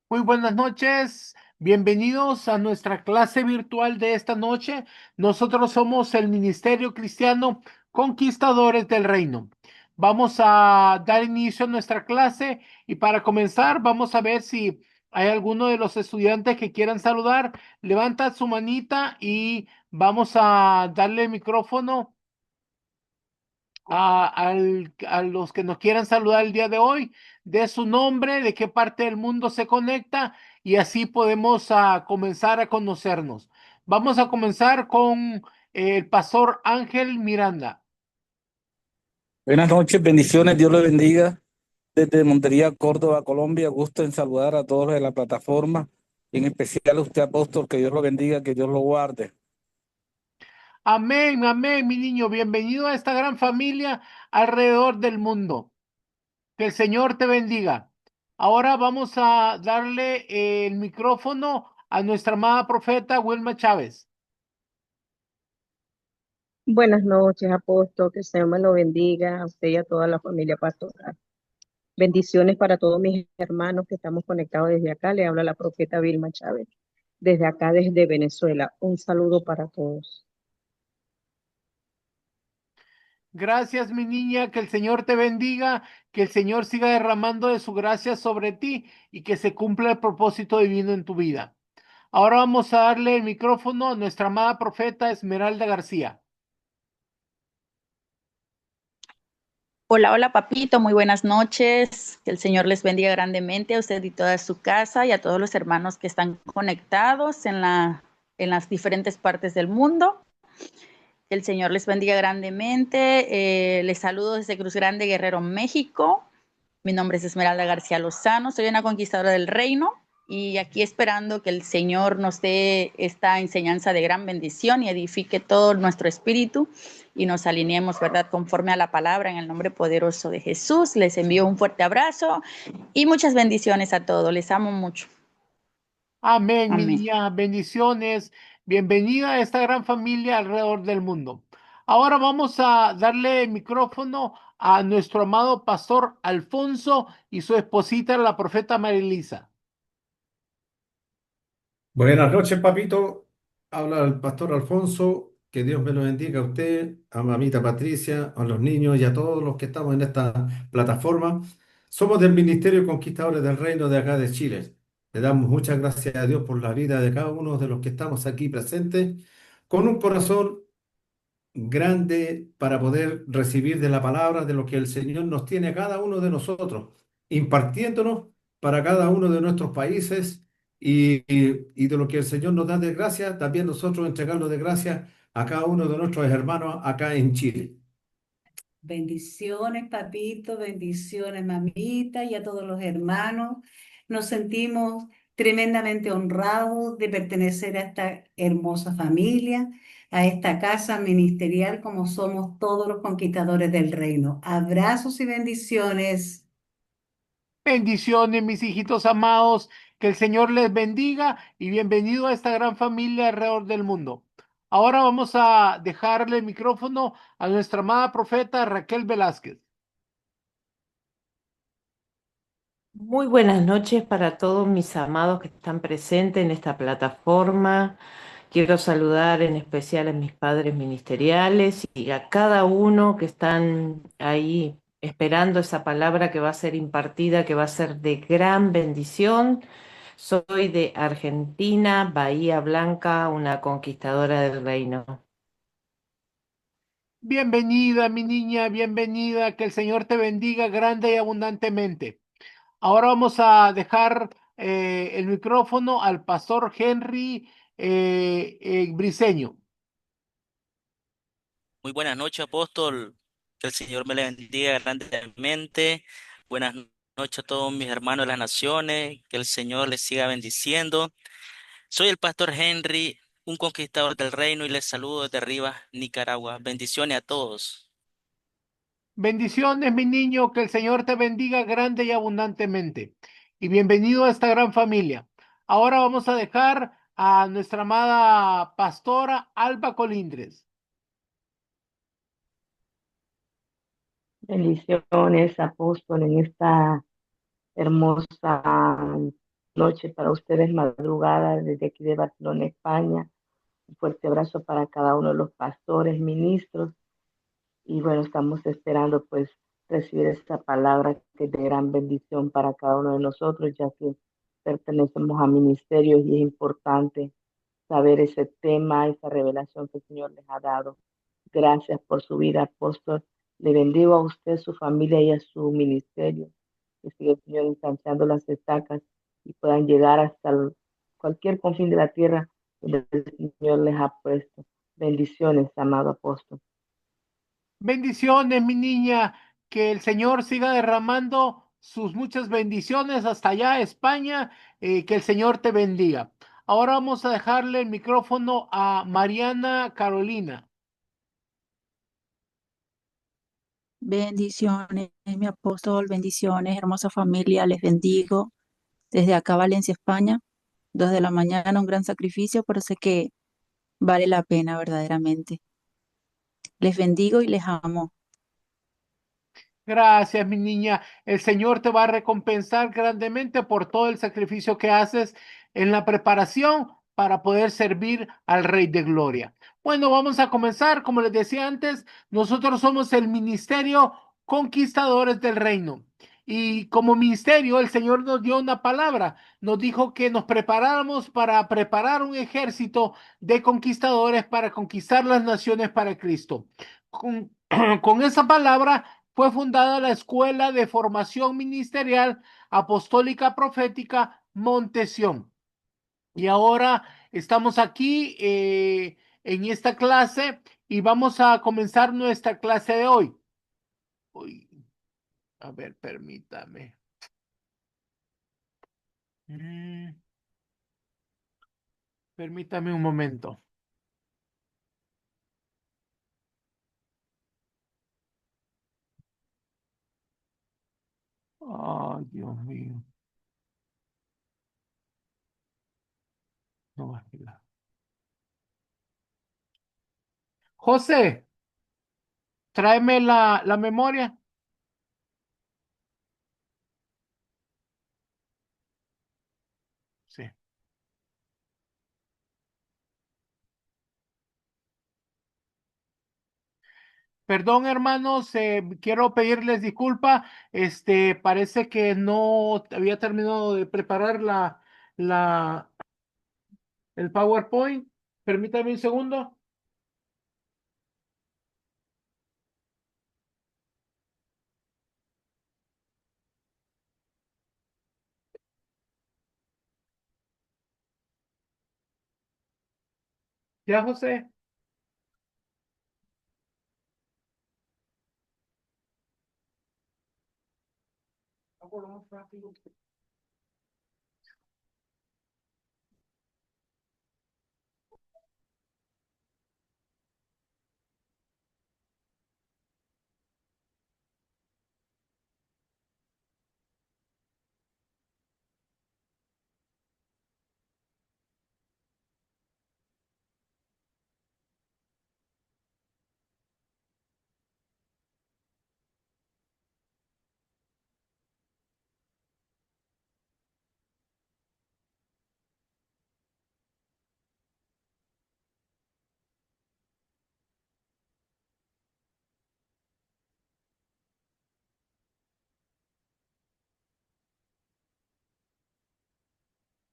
Muy buenas noches, bienvenidos a nuestra clase virtual de esta noche. Nosotros somos el Ministerio Cristiano Conquistadores del Reino. Vamos a dar inicio a nuestra clase y para comenzar vamos a ver si hay alguno de los estudiantes que quieran saludar. Levanta su manita y vamos a darle el micrófono a los que nos quieran saludar el día de hoy, de su nombre, de qué parte del mundo se conecta y así podemos comenzar a conocernos. Vamos a comenzar con el pastor Ángel Miranda. Buenas noches, bendiciones, Dios le bendiga. Desde Montería, Córdoba, Colombia, gusto en saludar a todos los de la plataforma, en especial a usted, apóstol, que Dios lo bendiga, que Dios lo guarde. Amén, amén, mi niño. Bienvenido a esta gran familia alrededor del mundo. Que el Señor te bendiga. Ahora vamos a darle el micrófono a nuestra amada profeta Wilma Chávez. Buenas noches, apóstol, que el Señor me lo bendiga, a usted y a toda la familia pastoral. Bendiciones para todos mis hermanos que estamos conectados desde acá. Le habla la profeta Vilma Chávez, desde acá, desde Venezuela. Un saludo para todos. Gracias, mi niña, que el Señor te bendiga, que el Señor siga derramando de su gracia sobre ti y que se cumpla el propósito divino en tu vida. Ahora vamos a darle el micrófono a nuestra amada profeta Esmeralda García. Hola, hola papito, muy buenas noches. Que el Señor les bendiga grandemente a usted y toda su casa y a todos los hermanos que están conectados en las diferentes partes del mundo. Que el Señor les bendiga grandemente. Les saludo desde Cruz Grande, Guerrero, México. Mi nombre es Esmeralda García Lozano, soy una conquistadora del reino y aquí esperando que el Señor nos dé esta enseñanza de gran bendición y edifique todo nuestro espíritu y nos alineemos, ¿verdad?, conforme a la palabra en el nombre poderoso de Jesús. Les envío un fuerte abrazo y muchas bendiciones a todos. Les amo mucho. Amén, mi Amén. niña, bendiciones. Bienvenida a esta gran familia alrededor del mundo. Ahora vamos a darle el micrófono a nuestro amado pastor Alfonso y su esposita, la profeta Marilisa. Buenas noches, papito. Habla el pastor Alfonso. Que Dios me lo bendiga a usted, a mamita Patricia, a los niños y a todos los que estamos en esta plataforma. Somos del Ministerio Conquistadores del Reino de acá de Chile. Le damos muchas gracias a Dios por la vida de cada uno de los que estamos aquí presentes, con un corazón grande para poder recibir de la palabra de lo que el Señor nos tiene a cada uno de nosotros, impartiéndonos para cada uno de nuestros países y de lo que el Señor nos da de gracia, también nosotros entregarlo de gracia a cada uno de nuestros hermanos acá en Chile. Bendiciones, papito, bendiciones, mamita, y a todos los hermanos. Nos sentimos tremendamente honrados de pertenecer a esta hermosa familia, a esta casa ministerial, como somos todos los conquistadores del reino. Abrazos y bendiciones. Bendiciones, mis hijitos amados, que el Señor les bendiga y bienvenido a esta gran familia alrededor del mundo. Ahora vamos a dejarle el micrófono a nuestra amada profeta Raquel Velázquez. Muy buenas noches para todos mis amados que están presentes en esta plataforma. Quiero saludar en especial a mis padres ministeriales y a cada uno que están ahí esperando esa palabra que va a ser impartida, que va a ser de gran bendición. Soy de Argentina, Bahía Blanca, una conquistadora del reino. Bienvenida, mi niña, bienvenida, que el Señor te bendiga grande y abundantemente. Ahora vamos a dejar el micrófono al pastor Henry Briceño. Muy buenas noches, apóstol. Que el Señor me le bendiga grandemente. Buenas noches a todos mis hermanos de las naciones. Que el Señor les siga bendiciendo. Soy el pastor Henry, un conquistador del reino, y les saludo desde Rivas, Nicaragua. Bendiciones a todos. Bendiciones, mi niño, que el Señor te bendiga grande y abundantemente. Y bienvenido a esta gran familia. Ahora vamos a dejar a nuestra amada pastora Alba Colindres. Bendiciones, apóstol, en esta hermosa noche para ustedes, madrugada desde aquí de Barcelona, España. Un fuerte abrazo para cada uno de los pastores, ministros. Y bueno, estamos esperando pues recibir esta palabra que es de gran bendición para cada uno de nosotros, ya que pertenecemos a ministerios y es importante saber ese tema, esa revelación que el Señor les ha dado. Gracias por su vida, apóstol. Le bendigo a usted, su familia y a su ministerio. Que siga el Señor ensanchando las estacas y puedan llegar hasta cualquier confín de la tierra donde el Señor les ha puesto. Bendiciones, amado apóstol. Bendiciones, mi niña, que el Señor siga derramando sus muchas bendiciones hasta allá, España, que el Señor te bendiga. Ahora vamos a dejarle el micrófono a Mariana Carolina. Bendiciones, mi apóstol, bendiciones, hermosa familia, les bendigo. Desde acá, Valencia, España, 2 de la mañana, un gran sacrificio, pero sé que vale la pena verdaderamente. Les bendigo y les amo. Gracias, mi niña. El Señor te va a recompensar grandemente por todo el sacrificio que haces en la preparación para poder servir al Rey de Gloria. Bueno, vamos a comenzar. Como les decía antes, nosotros somos el Ministerio Conquistadores del Reino. Y como ministerio, el Señor nos dio una palabra. Nos dijo que nos preparáramos para preparar un ejército de conquistadores para conquistar las naciones para Cristo. Con, con esa palabra fue fundada la Escuela de Formación Ministerial Apostólica Profética Montesión. Y ahora estamos aquí en esta clase y vamos a comenzar nuestra clase de hoy. Uy, a ver, permítame. Permítame un momento. Ay, Dios mío. No va a girar. José, tráeme la memoria. Sí. Perdón, hermanos, quiero pedirles disculpa. Parece que no había terminado de preparar la, el PowerPoint. Permítame un segundo. Ya, José.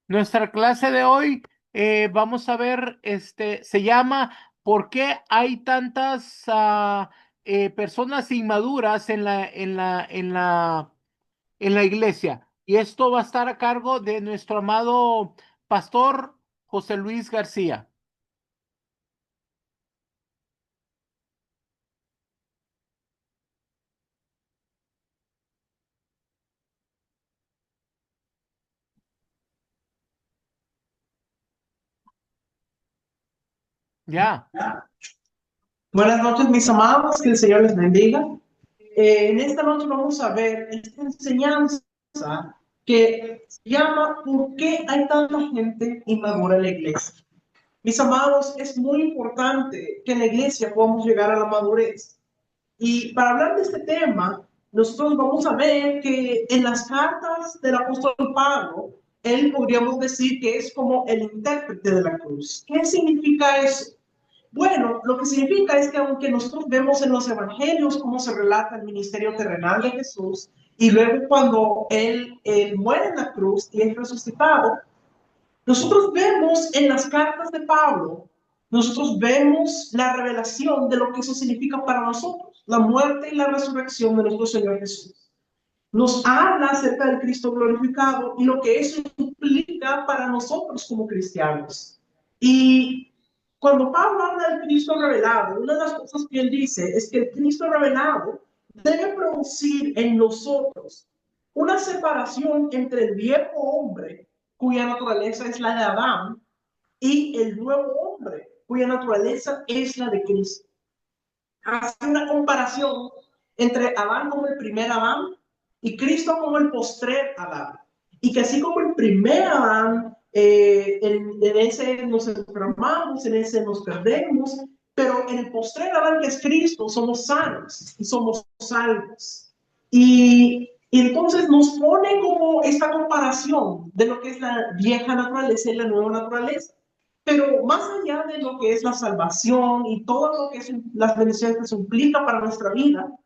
Nuestra clase de hoy, vamos a ver, se llama ¿Por qué hay tantas personas inmaduras en la iglesia? Y esto va a estar a cargo de nuestro amado pastor José Luis García. Ya. Buenas noches, mis amados, que el Señor les bendiga. En esta noche vamos a ver esta enseñanza que se llama ¿Por qué hay tanta gente inmadura en la iglesia? Mis amados, es muy importante que en la iglesia podamos llegar a la madurez. Y para hablar de este tema, nosotros vamos a ver que en las cartas del apóstol Pablo, él podríamos decir que es como el intérprete de la cruz. ¿Qué significa eso? Bueno, lo que significa es que aunque nosotros vemos en los evangelios cómo se relata el ministerio terrenal de Jesús, y luego cuando él muere en la cruz y es resucitado, nosotros vemos en las cartas de Pablo, nosotros vemos la revelación de lo que eso significa para nosotros, la muerte y la resurrección de nuestro Señor Jesús. Nos habla acerca del Cristo glorificado y lo que eso implica para nosotros como cristianos. Y cuando Pablo habla del Cristo revelado, una de las cosas que él dice es que el Cristo revelado debe producir en nosotros una separación entre el viejo hombre, cuya naturaleza es la de Adán, y el nuevo hombre, cuya naturaleza es la de Cristo. Hace una comparación entre Adán como el primer Adán y Cristo como el postrer Adán. Y que así como el primer Adán, en ese nos enfermamos, en ese nos perdemos, pero en el postrer Adán, que es Cristo, somos sanos y somos salvos. Y entonces nos pone como esta comparación de lo que es la vieja naturaleza y la nueva naturaleza. Pero más allá de lo que es la salvación y todo lo que es las bendiciones que se implica para nuestra vida,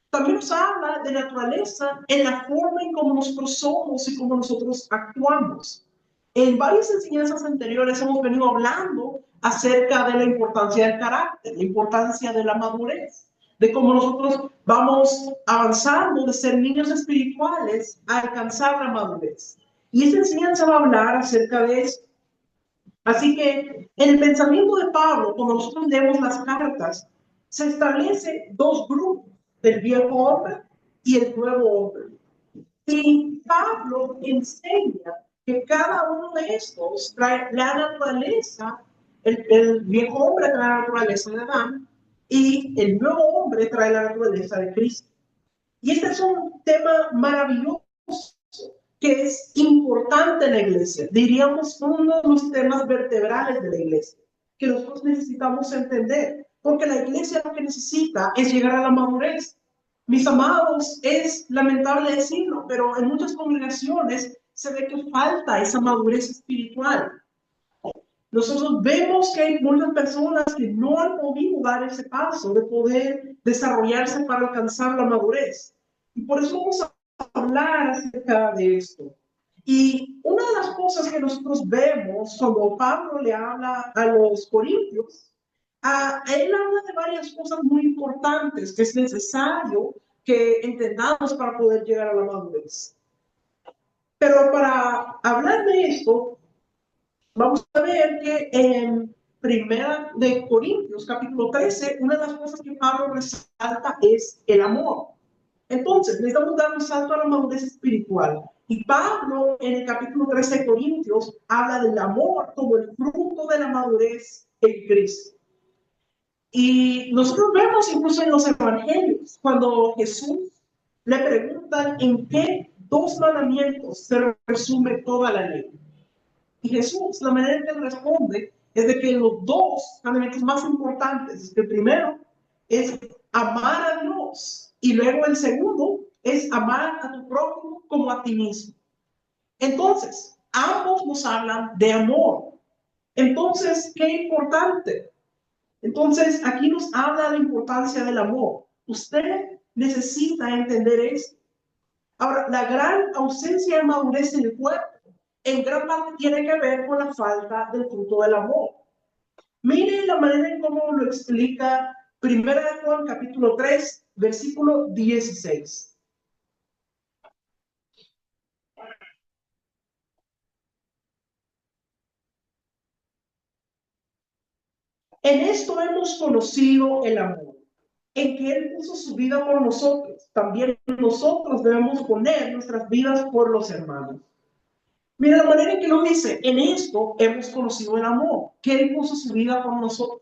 también nos habla de naturaleza en la forma en cómo nosotros somos y cómo nosotros actuamos. En varias enseñanzas anteriores hemos venido hablando acerca de la importancia del carácter, la importancia de la madurez, de cómo nosotros vamos avanzando de ser niños espirituales a alcanzar la madurez. Y esta enseñanza va a hablar acerca de esto. Así que en el pensamiento de Pablo, cuando nosotros leemos las cartas, se establece dos grupos, el viejo hombre y el nuevo hombre. Y Pablo enseña que cada uno de estos trae la naturaleza, el viejo hombre trae la naturaleza de Adán y el nuevo hombre trae la naturaleza de Cristo. Y este es un tema maravilloso que es importante en la iglesia. Diríamos uno de los temas vertebrales de la iglesia, que nosotros necesitamos entender, porque la iglesia lo que necesita es llegar a la madurez. Mis amados, es lamentable decirlo, pero en muchas congregaciones se ve que falta esa madurez espiritual. Nosotros vemos que hay muchas personas que no han podido dar ese paso de poder desarrollarse para alcanzar la madurez. Y por eso vamos a hablar acerca de esto. Y una de las cosas que nosotros vemos cuando Pablo le habla a los corintios, él habla de varias cosas muy importantes que es necesario que entendamos para poder llegar a la madurez. Pero para hablar de esto, vamos a ver que en Primera de Corintios, capítulo 13, una de las cosas que Pablo resalta es el amor. Entonces, necesitamos dar un salto a la madurez espiritual. Y Pablo, en el capítulo 13 de Corintios, habla del amor como el fruto de la madurez en Cristo. Y nosotros vemos incluso en los evangelios, cuando Jesús le preguntan en qué dos mandamientos se resume toda la ley. Y Jesús, la manera en que él responde es de que los dos mandamientos más importantes, el primero es amar a Dios y luego el segundo es amar a tu prójimo como a ti mismo. Entonces, ambos nos hablan de amor. Entonces, qué importante. Entonces, aquí nos habla de la importancia del amor. Usted necesita entender esto. Ahora, la gran ausencia de madurez en el cuerpo en gran parte tiene que ver con la falta del fruto del amor. Mire la manera en cómo lo explica 1 Juan capítulo 3, versículo 16. En esto hemos conocido el amor, en que Él puso su vida por nosotros. También nosotros debemos poner nuestras vidas por los hermanos. Mira la manera en que nos dice, en esto hemos conocido el amor, que Él puso su vida por nosotros.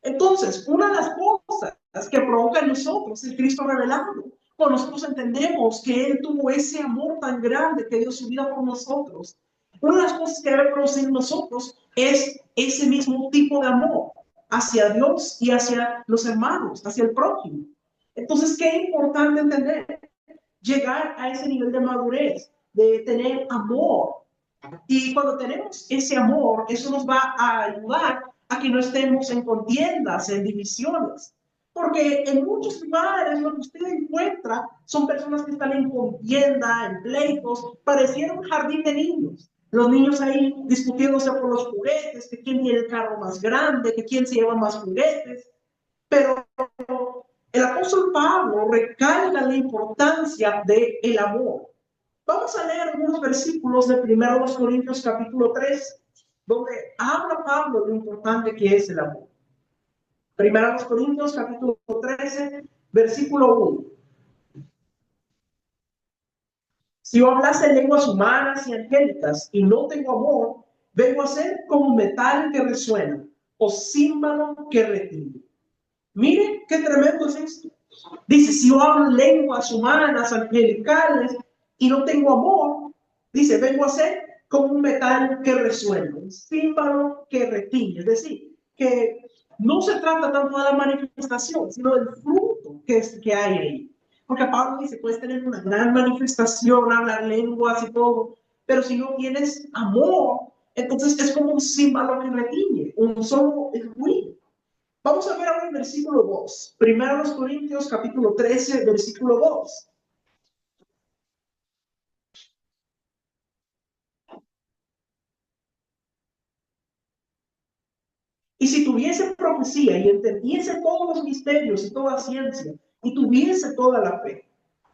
Entonces, una de las cosas que provoca en nosotros el Cristo revelado, cuando nosotros entendemos que Él tuvo ese amor tan grande que dio su vida por nosotros, una de las cosas que debe producir en nosotros es ese mismo tipo de amor hacia Dios y hacia los hermanos, hacia el prójimo. Entonces, qué importante entender, llegar a ese nivel de madurez, de tener amor. Y cuando tenemos ese amor, eso nos va a ayudar a que no estemos en contiendas, en divisiones. Porque en muchos lugares lo que usted encuentra son personas que están en contienda, en pleitos, pareciera un jardín de niños. Los niños ahí discutiéndose por los juguetes, que quién tiene el carro más grande, que quién se lleva más juguetes. Pero el apóstol Pablo recalca la importancia del amor. Vamos a leer algunos versículos de 1 Corintios capítulo 3, donde habla Pablo de lo importante que es el amor. 1 Corintios capítulo 13, versículo 1. Si yo hablase lenguas humanas y angélicas y no tengo amor, vengo a ser como metal que resuena o címbalo que retiñe. Mire qué tremendo es esto. Dice, si yo hablo lenguas humanas, angelicales, y no tengo amor, dice, vengo a ser como un metal que resuena, un címbalo que retiñe. Es decir, que no se trata tanto de la manifestación, sino del fruto que hay ahí. Porque Pablo dice, puedes tener una gran manifestación, hablar lenguas y todo, pero si no tienes amor, entonces es como un címbalo que retiñe, un solo ruido. Vamos a ver ahora el versículo 2. 1 Corintios capítulo 13, versículo 2. Y si tuviese profecía y entendiese todos los misterios y toda ciencia, y tuviese toda la fe,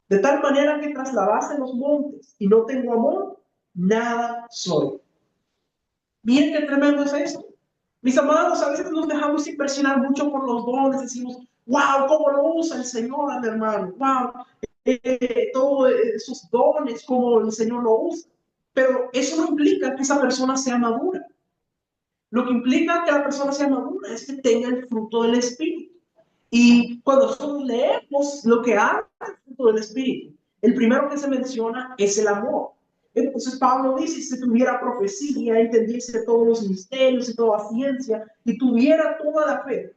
de tal manera que trasladase los montes y no tengo amor, nada soy. Miren qué tremendo es esto. Mis amados, a veces nos dejamos impresionar mucho por los dones, decimos, wow, cómo lo usa el Señor, mi hermano, wow, todos esos dones, cómo el Señor lo usa. Pero eso no implica que esa persona sea madura. Lo que implica que la persona sea madura es que tenga el fruto del Espíritu. Y cuando nosotros leemos lo que habla el fruto del Espíritu, el primero que se menciona es el amor. Entonces Pablo dice, si tuviera profecía, entendiese todos los misterios y toda ciencia, y tuviera toda la fe,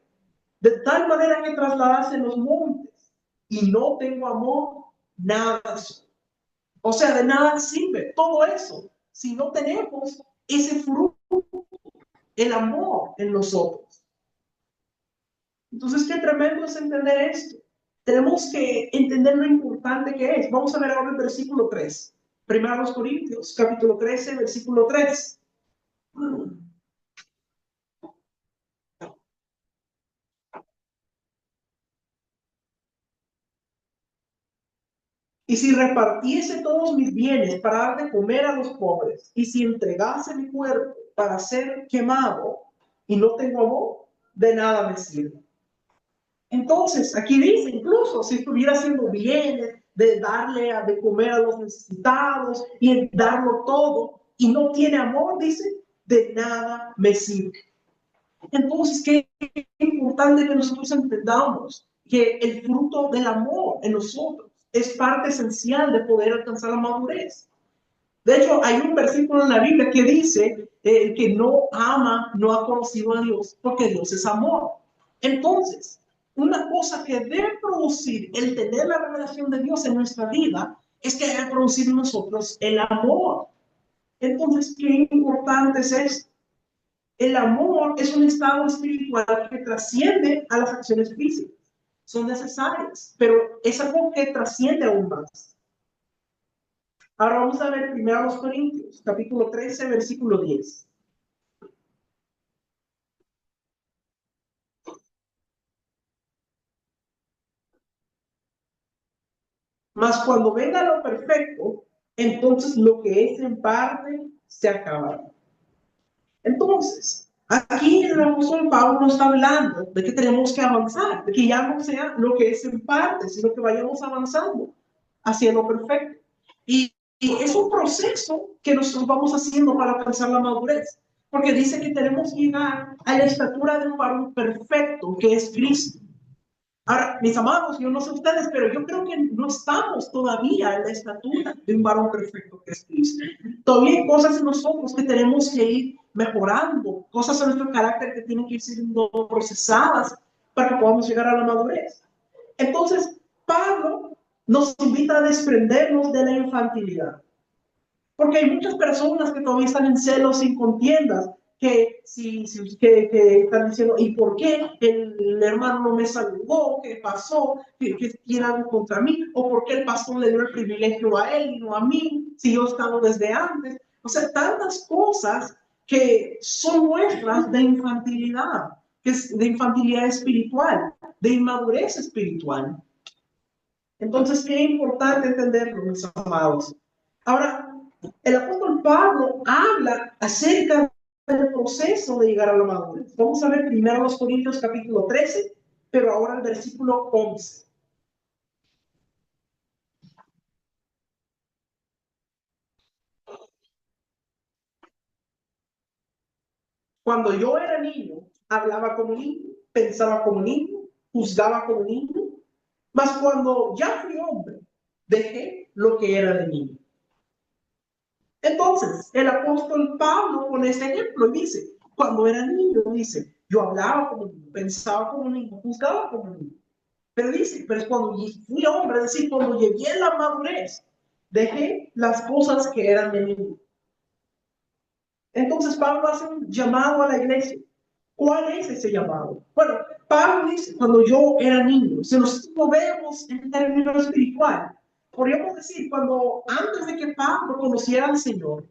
de tal manera que trasladase los montes, y no tengo amor, nada soy. O sea, de nada sirve todo eso si no tenemos ese fruto, el amor en nosotros. Entonces, qué tremendo es entender esto. Tenemos que entender lo importante que es. Vamos a ver ahora el versículo 3. 1 Corintios, capítulo 13, versículo 3. Y si repartiese todos mis bienes para dar de comer a los pobres, y si entregase mi cuerpo para ser quemado, y no tengo amor, de nada me sirve. Entonces, aquí dice, incluso si estuviera haciendo bienes, de darle de comer a los necesitados y darlo todo, y no tiene amor, dice, de nada me sirve. Entonces, qué importante que nosotros entendamos que el fruto del amor en nosotros es parte esencial de poder alcanzar la madurez. De hecho, hay un versículo en la Biblia que dice, el que no ama no ha conocido a Dios, porque Dios es amor. Entonces, una cosa que debe producir el tener la revelación de Dios en nuestra vida es que debe producir en nosotros el amor. Entonces, qué importante es esto. El amor es un estado espiritual que trasciende a las acciones físicas. Son necesarias, pero es algo que trasciende aún más. Ahora vamos a ver 1 Corintios, capítulo 13, versículo 10. Mas cuando venga lo perfecto, entonces lo que es en parte se acabará. Entonces, aquí el apóstol Pablo no está hablando de que tenemos que avanzar, de que ya no sea lo que es en parte, sino que vayamos avanzando hacia lo perfecto. Y es un proceso que nosotros vamos haciendo para alcanzar la madurez, porque dice que tenemos que llegar a la estatura de un varón perfecto, que es Cristo. Ahora, mis amados, yo no sé ustedes, pero yo creo que no estamos todavía en la estatura de un varón perfecto que es Cristo. Todavía hay cosas en nosotros que tenemos que ir mejorando, cosas en nuestro carácter que tienen que ir siendo procesadas para que podamos llegar a la madurez. Entonces, Pablo nos invita a desprendernos de la infantilidad. Porque hay muchas personas que todavía están en celos y contiendas, que están diciendo, ¿y por qué el hermano no me saludó? ¿Qué pasó? ¿Qué tiene algo contra mí? ¿O por qué el pastor le dio el privilegio a él y no a mí? Si yo he estado desde antes. O sea, tantas cosas que son muestras de infantilidad, que es de infantilidad espiritual, de inmadurez espiritual. Entonces, qué importante entenderlo, mis amados. Ahora, el apóstol Pablo habla acerca del proceso de llegar a la madurez. Vamos a ver primero los Corintios capítulo 13, pero ahora el versículo 11. Cuando yo era niño, hablaba como niño, pensaba como niño, juzgaba como niño, mas cuando ya fui hombre, dejé lo que era de niño. Entonces, el apóstol Pablo pone este ejemplo y dice, cuando era niño, dice, yo hablaba como niño, pensaba como niño, juzgaba como niño. Pero dice, pero es cuando fui hombre, es decir, cuando llegué a la madurez, dejé las cosas que eran de niño. Entonces, Pablo hace un llamado a la iglesia. ¿Cuál es ese llamado? Bueno, Pablo dice, cuando yo era niño, si nosotros lo vemos en términos espiritual, podríamos decir, cuando antes de que Pablo conociera al Señor,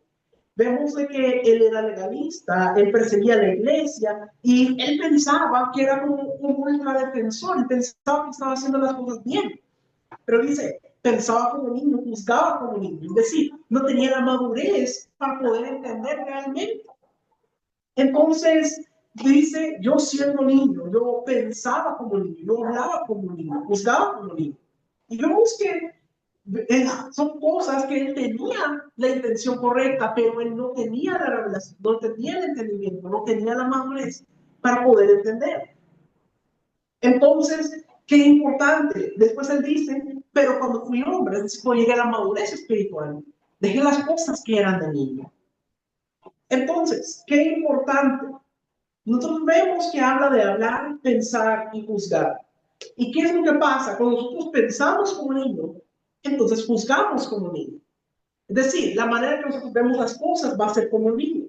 vemos de que él era legalista, él perseguía la iglesia y él pensaba que era como un ultradefensor, él pensaba que estaba haciendo las cosas bien. Pero dice, pensaba como niño, juzgaba como niño, es decir, no tenía la madurez para poder entender realmente. Entonces, dice, yo siendo niño, yo pensaba como niño, yo hablaba como niño, juzgaba como niño. Y vemos que son cosas que él tenía la intención correcta, pero él no tenía la revelación, no tenía el entendimiento, no tenía la madurez para poder entender. Entonces, qué importante. Después él dice, pero cuando fui hombre, es decir, cuando llegué a la madurez espiritual, dejé las cosas que eran de niño. Entonces, qué importante. Nosotros vemos que habla de hablar, pensar y juzgar. ¿Y qué es lo que pasa? Cuando nosotros pensamos como niño, entonces juzgamos como niño. Es decir, la manera que nosotros vemos las cosas va a ser como niño.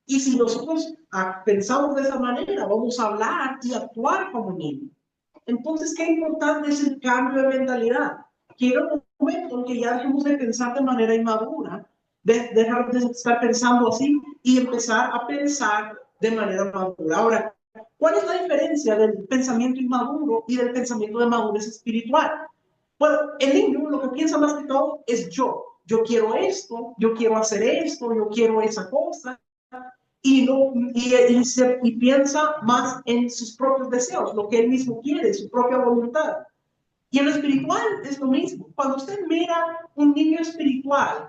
Y si nosotros pensamos de esa manera, vamos a hablar y actuar como niño. Entonces, qué importante es el cambio de mentalidad. Quiero un momento en que ya dejemos de pensar de manera inmadura, dejar de estar pensando así y empezar a pensar de manera madura. Ahora, ¿cuál es la diferencia del pensamiento inmaduro y del pensamiento de madurez espiritual? Bueno, el niño lo que piensa más que todo es yo. Yo quiero esto, yo quiero hacer esto, yo quiero esa cosa. Y piensa más en sus propios deseos, lo que él mismo quiere, su propia voluntad. Y en lo espiritual es lo mismo. Cuando usted mira un niño espiritual,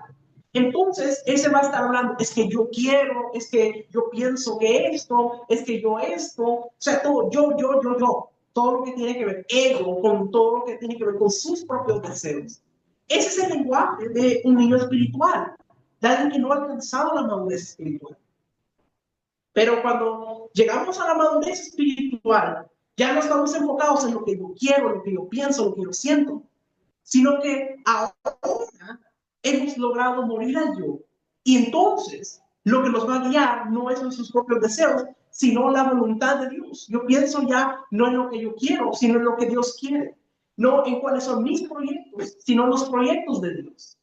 entonces ese va a estar hablando, es que yo quiero, es que yo pienso que esto, es que yo esto, o sea, todo, yo, todo lo que tiene que ver, ego, con todo lo que tiene que ver con sus propios deseos. Ese es el lenguaje de un niño espiritual, de alguien que no ha alcanzado la madurez espiritual. Pero cuando llegamos a la madurez espiritual, ya no estamos enfocados en lo que yo quiero, lo que yo pienso, lo que yo siento, sino que ahora hemos logrado morir al yo. Y entonces lo que nos va a guiar no es nuestros propios deseos, sino la voluntad de Dios. Yo pienso ya no en lo que yo quiero, sino en lo que Dios quiere. No en cuáles son mis proyectos, sino en los proyectos de Dios.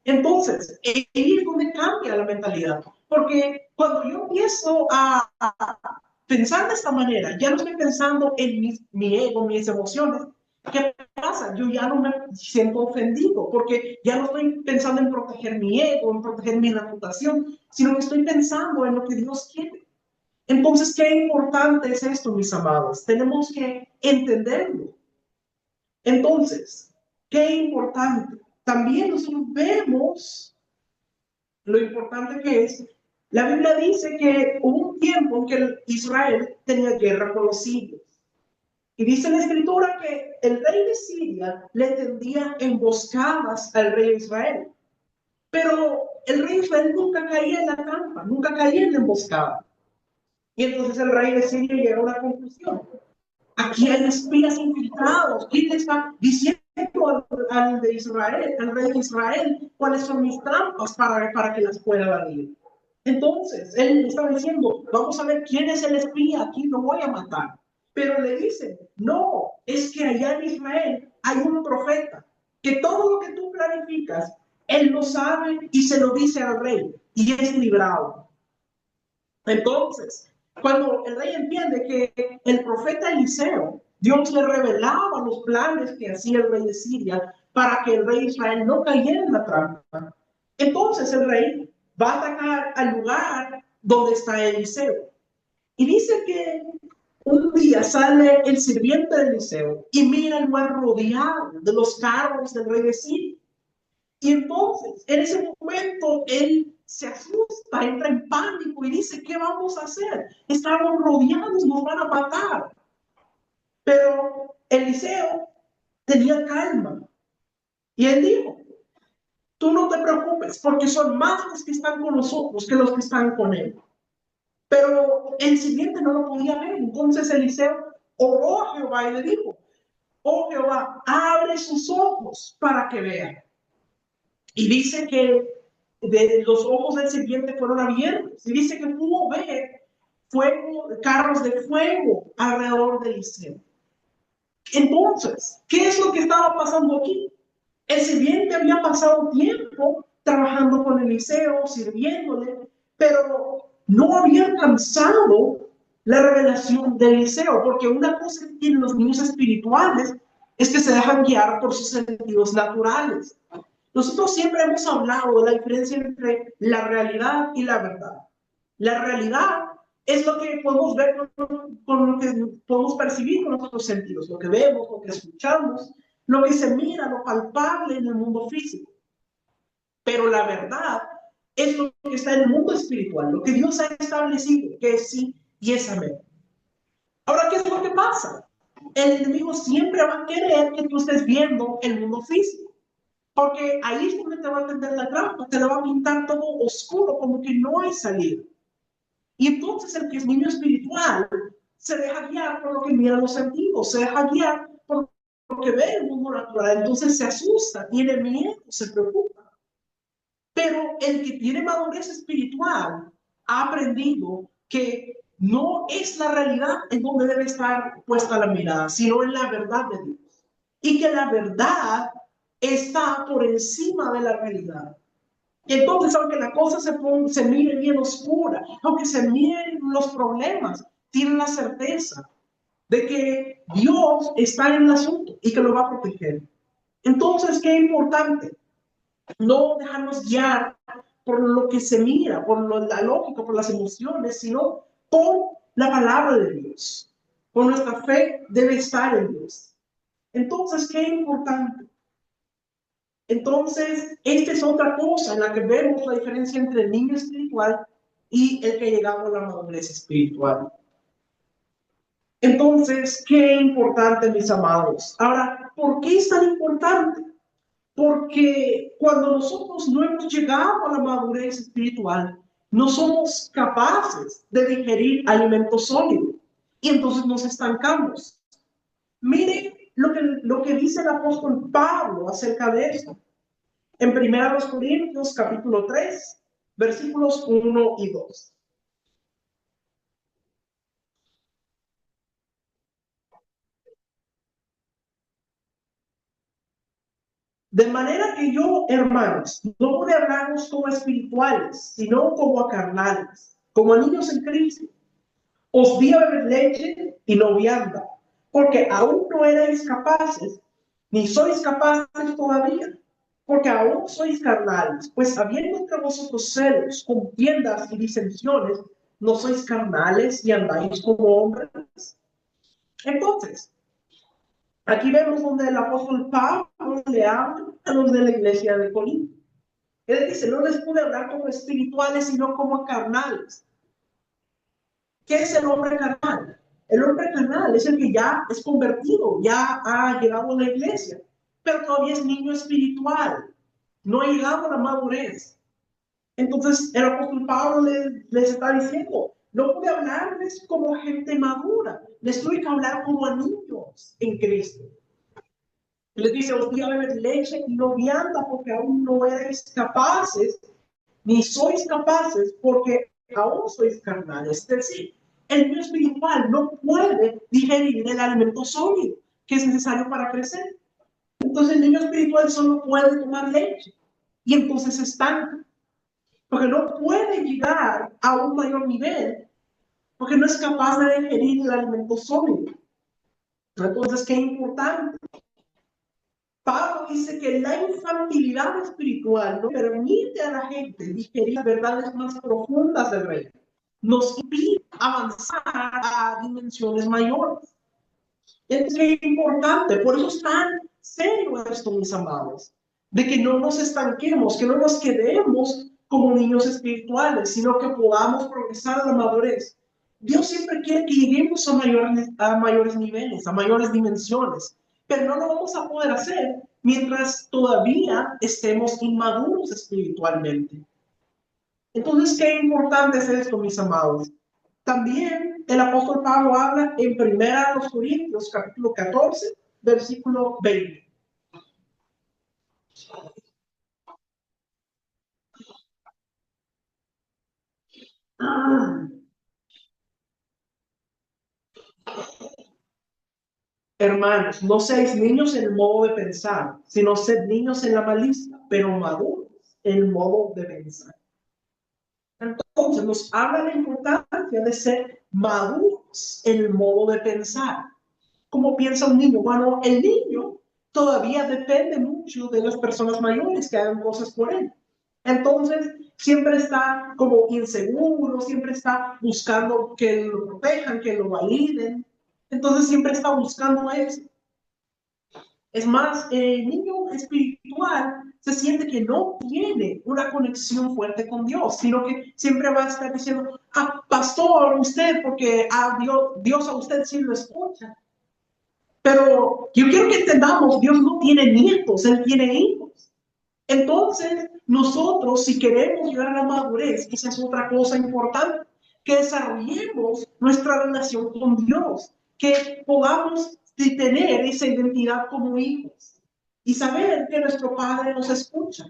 Entonces, ahí es donde cambia la mentalidad. Porque cuando yo empiezo a pensar de esta manera, ya no estoy pensando en mi ego, mis emociones. ¿Qué pasa? Yo ya no me siento ofendido porque ya no estoy pensando en proteger mi ego, en proteger mi reputación, sino que estoy pensando en lo que Dios quiere. Entonces, qué importante es esto, mis amados. Tenemos que entenderlo. Entonces, qué importante. También nosotros vemos lo importante que es. La Biblia dice que hubo un tiempo en que Israel tenía guerra con los sirios. Y dice la escritura que el rey de Siria le tendía emboscadas al rey de Israel. Pero el rey de Israel nunca caía en la trampa, nunca caía en la emboscada. Y entonces el rey de Siria llegó a una conclusión. Aquí hay espías infiltrados. ¿Quién le está diciendo al de Israel, al rey de Israel, cuáles son mis trampas para que las pueda evadir? Entonces, él está diciendo, vamos a ver quién es el espía, aquí lo voy a matar. Pero le dice, no, es que allá en Israel hay un profeta, que todo lo que tú planificas, él lo sabe y se lo dice al rey, y es librado. Entonces, cuando el rey entiende que el profeta Eliseo, Dios le revelaba los planes que hacía el rey de Siria para que el rey de Israel no cayera en la trampa, entonces el rey va a atacar al lugar donde está Eliseo. Y dice que un día sale el sirviente de Eliseo y mira el lugar rodeado de los carros del rey de Siria. Y entonces, en ese momento, él se asusta, entra en pánico y dice, ¿qué vamos a hacer? Estamos rodeados, nos van a matar. Pero Eliseo tenía calma. Y él dijo, tú no te preocupes, porque son más los que están con nosotros que los que están con él. Pero el sirviente no lo podía ver. Entonces Eliseo oró a Jehová y le dijo, oh Jehová, abre sus ojos para que vea. Y dice que de los ojos del sirviente fueron abiertos. Y dice que pudo ver fuego, carros de fuego alrededor de Eliseo. Entonces, ¿qué es lo que estaba pasando aquí? El sirviente había pasado tiempo trabajando con Eliseo, sirviéndole, pero no había alcanzado la revelación de Eliseo, porque una cosa que tienen los niños espirituales es que se dejan guiar por sus sentidos naturales. Nosotros siempre hemos hablado de la diferencia entre la realidad y la verdad. La realidad es lo que podemos ver con lo que podemos percibir con nuestros sentidos, lo que vemos, lo que escuchamos, lo que se mira, lo palpable en el mundo físico. Pero la verdad es lo que está en el mundo espiritual, lo que Dios ha establecido, que es sí y es amén. Ahora, ¿qué es lo que pasa? El enemigo siempre va a querer que tú estés viendo el mundo físico, porque ahí es donde te va a tender la trampa, te lo va a pintar todo oscuro, como que no hay salida. Y entonces el que es niño espiritual se deja guiar por lo que mira los sentidos, se deja guiar por lo que ve el mundo natural, entonces se asusta, tiene miedo, se preocupa. Pero el que tiene madurez espiritual ha aprendido que no es la realidad en donde debe estar puesta la mirada, sino en la verdad de Dios. Y que la verdad está por encima de la realidad. Entonces, aunque la cosa se mire bien oscura, aunque se miren los problemas, tienen la certeza de que Dios está en el asunto y que lo va a proteger. Entonces, qué importante no dejarnos guiar por lo que se mira, por la lógica, por las emociones, sino por la palabra de Dios. Por nuestra fe debe estar en Dios. Entonces, qué importante. Entonces, esta es otra cosa en la que vemos la diferencia entre el niño espiritual y el que llegamos a la madurez espiritual. Entonces, qué importante, mis amados. Ahora, ¿por qué es tan importante? Porque cuando nosotros no hemos llegado a la madurez espiritual, no somos capaces de digerir alimento sólido y entonces nos estancamos. Miren lo que dice el apóstol Pablo acerca de esto. En 1 Corintios capítulo 3, versículos 1 y 2. De manera que yo, hermanos, no pude hablaros como espirituales, sino como a carnales, como a niños en Cristo. Os di a beber leche y no vianda, porque aún no erais capaces, ni sois capaces todavía, porque aún sois carnales, pues habiendo entre vosotros celos, contiendas y disensiones, no sois carnales y andáis como hombres. Entonces, aquí vemos donde el apóstol Pablo le habla a los de la iglesia de Corinto. Él dice, no les pude hablar como espirituales, sino como carnales. ¿Qué es el hombre carnal? El hombre carnal es el que ya es convertido, ya ha llegado a la iglesia, pero todavía es niño espiritual, no ha llegado a la madurez. Entonces el apóstol Pablo les está diciendo, no pude hablarles como gente madura, Les tuve que hablar como a niños en Cristo. Les dice, os voy a beber leche y no vianda porque aún no eres capaces, ni sois capaces porque aún sois carnales. Es decir, el niño espiritual no puede digerir el alimento sólido que es necesario para crecer. Entonces el niño espiritual solo puede tomar leche y entonces se estanca, porque no puede llegar a un mayor nivel, porque no es capaz de digerir el alimento sólido. Entonces, qué importante. Pablo dice que la infantilidad espiritual no permite a la gente digerir las verdades más profundas del reino. Nos impide avanzar a dimensiones mayores. Es importante, por eso es tan serio esto, mis amados, de que no nos estanquemos, que no nos quedemos como niños espirituales, sino que podamos progresar a la madurez. Dios siempre quiere que lleguemos a mayores niveles, a mayores dimensiones, pero no lo vamos a poder hacer mientras todavía estemos inmaduros espiritualmente. Entonces, qué importante es esto, mis amados. También el apóstol Pablo habla en 1 Corintios, capítulo 14, versículo 20. Hermanos, no seáis niños en el modo de pensar, sino sed niños en la malicia, pero maduros en el modo de pensar. Entonces nos habla de la importancia de ser maduros en el modo de pensar. ¿Cómo piensa un niño? Bueno, el niño todavía depende mucho de las personas mayores que hagan cosas por él. Entonces, siempre está como inseguro, siempre está buscando que lo protejan, que lo validen. Entonces, siempre está buscando eso. Es más, el niño espiritual se siente que no tiene una conexión fuerte con Dios, sino que siempre va a estar diciendo, pastor, usted, porque Dios a usted sí lo escucha. Pero yo quiero que entendamos, Dios no tiene nietos, Él tiene hijos. Entonces, nosotros, si queremos llegar a la madurez, esa es otra cosa importante, que desarrollemos nuestra relación con Dios, que podamos tener esa identidad como hijos y saber que nuestro Padre nos escucha.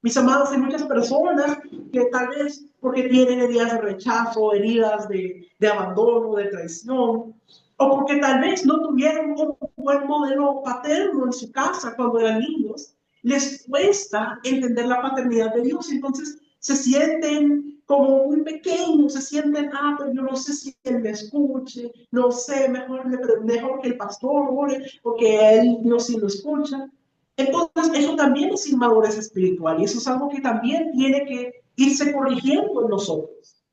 Mis amados, hay muchas personas que tal vez porque tienen heridas de rechazo, heridas de abandono, de traición, o porque tal vez no tuvieron un buen modelo paterno en su casa cuando eran niños, les cuesta entender la paternidad de Dios. Entonces se sienten como muy pequeños, se sienten, pero yo no sé si Él me escuche, no sé, mejor que el pastor ore, porque Él Dios sí lo escucha. Entonces, eso también es inmadurez espiritual y eso es algo que también tiene que irse corrigiendo en nosotros.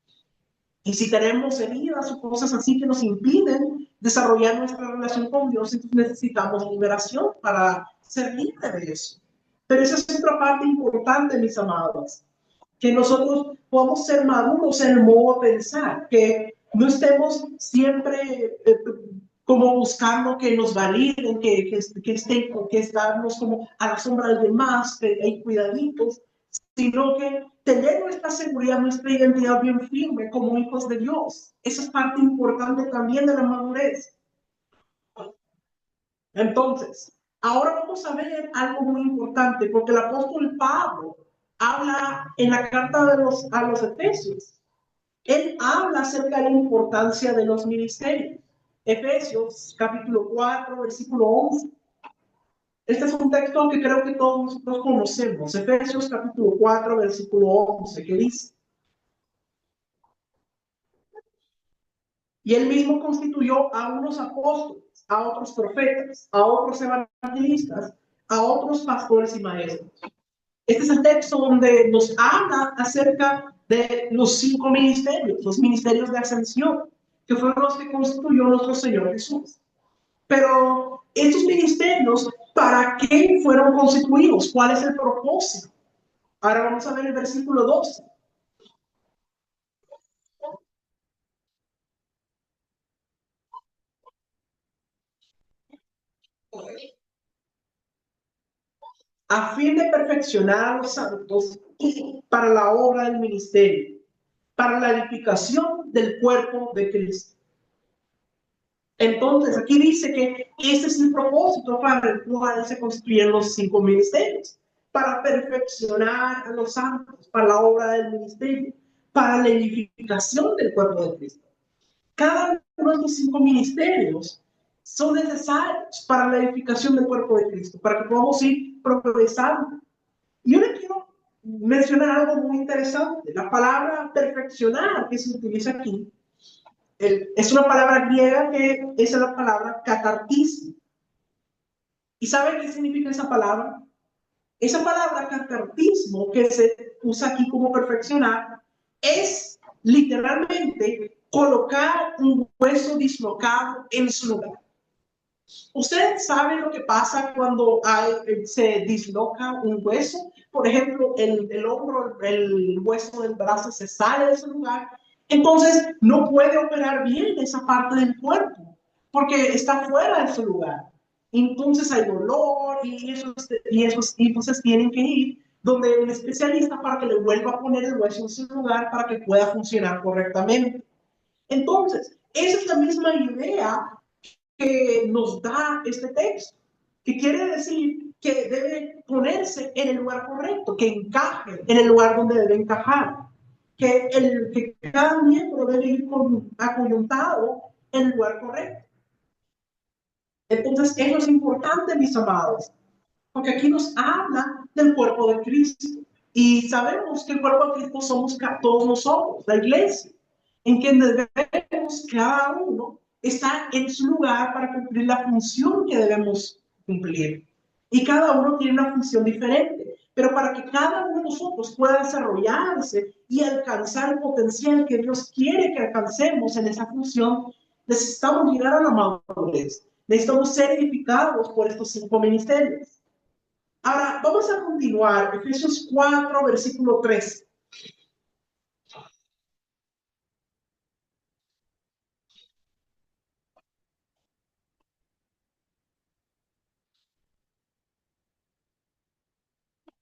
Y si tenemos heridas o cosas así que nos impiden desarrollar nuestra relación con Dios, entonces necesitamos liberación para ser libres de eso. Pero esa es otra parte importante, mis amados, que nosotros podamos ser maduros en el modo de pensar, que no estemos siempre como buscando que nos validen, que estarnos como a la sombra del demás, que hay cuidaditos, sino que tener nuestra seguridad, nuestra identidad bien firme como hijos de Dios. Esa es parte importante también de la madurez. Entonces, ahora vamos a ver algo muy importante, porque el apóstol Pablo habla en la carta a los Efesios. Él habla acerca de la importancia de los ministerios. Efesios capítulo 4, versículo 11. Este es un texto que creo que todos nosotros conocemos. Efesios capítulo 4, versículo 11, que dice: y él mismo constituyó a unos apóstoles, a otros profetas, a otros evangelistas, a otros pastores y maestros. Este es el texto donde nos habla acerca de los 5 ministerios, los ministerios de ascensión, que fueron los que constituyó nuestro Señor Jesús. Pero estos ministerios, ¿para qué fueron constituidos? ¿Cuál es el propósito? Ahora vamos a ver el versículo 12. A fin de perfeccionar a los santos para la obra del ministerio, para la edificación del cuerpo de Cristo. Entonces, aquí dice que ese es el propósito para el cual se construyen los 5 ministerios, para perfeccionar a los santos, para la obra del ministerio, para la edificación del cuerpo de Cristo. Cada uno de los 5 ministerios son necesarios para la edificación del cuerpo de Cristo, para que podamos ir progresando. Y yo le quiero mencionar algo muy interesante. La palabra perfeccionar que se utiliza aquí es una palabra griega que es la palabra catartismo. ¿Y sabe qué significa esa palabra? Esa palabra catartismo que se usa aquí como perfeccionar es literalmente colocar un hueso dislocado en su lugar. ¿Usted sabe lo que pasa cuando se disloca un hueso? Por ejemplo, el hombro, el hueso del brazo se sale de su lugar. Entonces, no puede operar bien esa parte del cuerpo porque está fuera de su lugar. Entonces hay dolor y entonces tienen que ir donde un especialista para que le vuelva a poner el hueso en su lugar para que pueda funcionar correctamente. Entonces, esa es la misma idea que nos da este texto, que quiere decir que debe ponerse en el lugar correcto, que encaje en el lugar donde debe encajar, que cada miembro debe ir apuntado en el lugar correcto. Entonces, eso es importante, mis amados, porque aquí nos habla del cuerpo de Cristo. Y sabemos que el cuerpo de Cristo somos todos nosotros, la iglesia, en quien debemos cada uno estar en su lugar para cumplir la función que debemos cumplir. Y cada uno tiene una función diferente, pero para que cada uno de nosotros pueda desarrollarse y alcanzar el potencial que Dios quiere que alcancemos en esa función, necesitamos llegar a la madurez. Necesitamos ser edificados por estos 5 ministerios. Ahora, vamos a continuar. Efesios 4, versículo 3.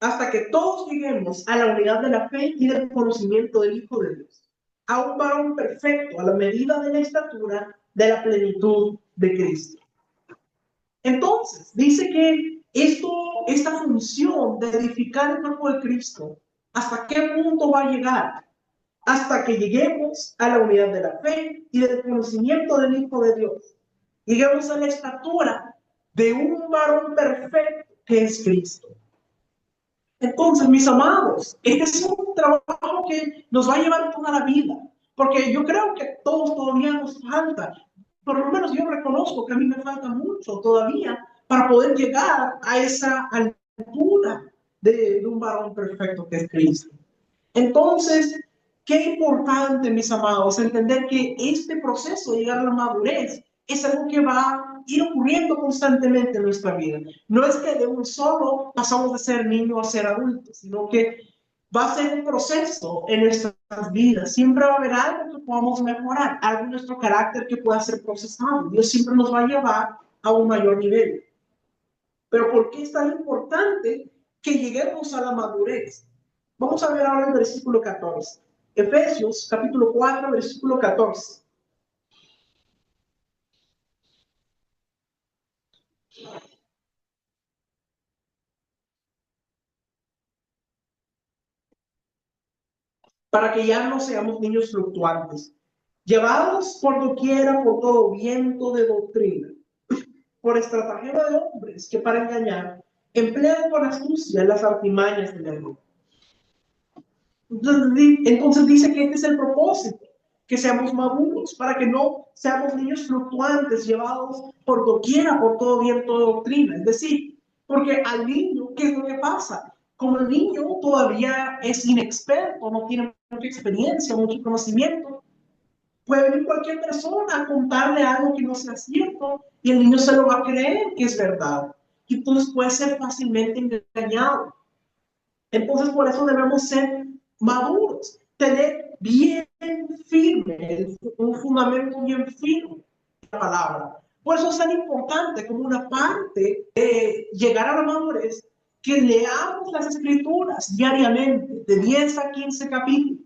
Hasta que todos lleguemos a la unidad de la fe y del conocimiento del Hijo de Dios, a un varón perfecto, a la medida de la estatura de la plenitud de Cristo. Entonces, dice que esta función de edificar el cuerpo de Cristo, ¿hasta qué punto va a llegar? Hasta que lleguemos a la unidad de la fe y del conocimiento del Hijo de Dios. Lleguemos a la estatura de un varón perfecto que es Cristo. Entonces, mis amados, este es un trabajo que nos va a llevar toda la vida, porque yo creo que todos todavía nos falta. Por lo menos yo reconozco que a mí me falta mucho todavía para poder llegar a esa altura de un varón perfecto que es Cristo. Entonces, qué importante, mis amados, entender que este proceso de llegar a la madurez es algo que va a ir ocurriendo constantemente en nuestra vida. No es que de un solo pasamos de ser niños a ser adultos, sino que va a ser un proceso en nuestras vidas. Siempre va a haber algo que podamos mejorar, algo en nuestro carácter que pueda ser procesado. Dios siempre nos va a llevar a un mayor nivel. Pero ¿por qué es tan importante que lleguemos a la madurez? Vamos a ver ahora el versículo 14. Efesios, capítulo 4, versículo 14. Para que ya no seamos niños fluctuantes, llevados por doquiera por todo viento de doctrina, por estratagema de hombres que para engañar emplean con astucia las artimañas del error. Entonces dice que este es el propósito, que seamos maduros, para que no seamos niños fluctuantes, llevados por doquiera por todo viento de doctrina. Es decir, porque al niño, ¿qué es lo que pasa? Como el niño todavía es inexperto, no tiene mucha experiencia, mucho conocimiento, puede venir cualquier persona a contarle algo que no sea cierto y el niño se lo va a creer que es verdad. Y entonces puede ser fácilmente engañado. Entonces por eso debemos ser maduros, tener bien firme, un fundamento bien firme de la palabra. Por eso es tan importante como una parte de llegar a la madurez, que leamos las escrituras diariamente, de 10 a 15 capítulos,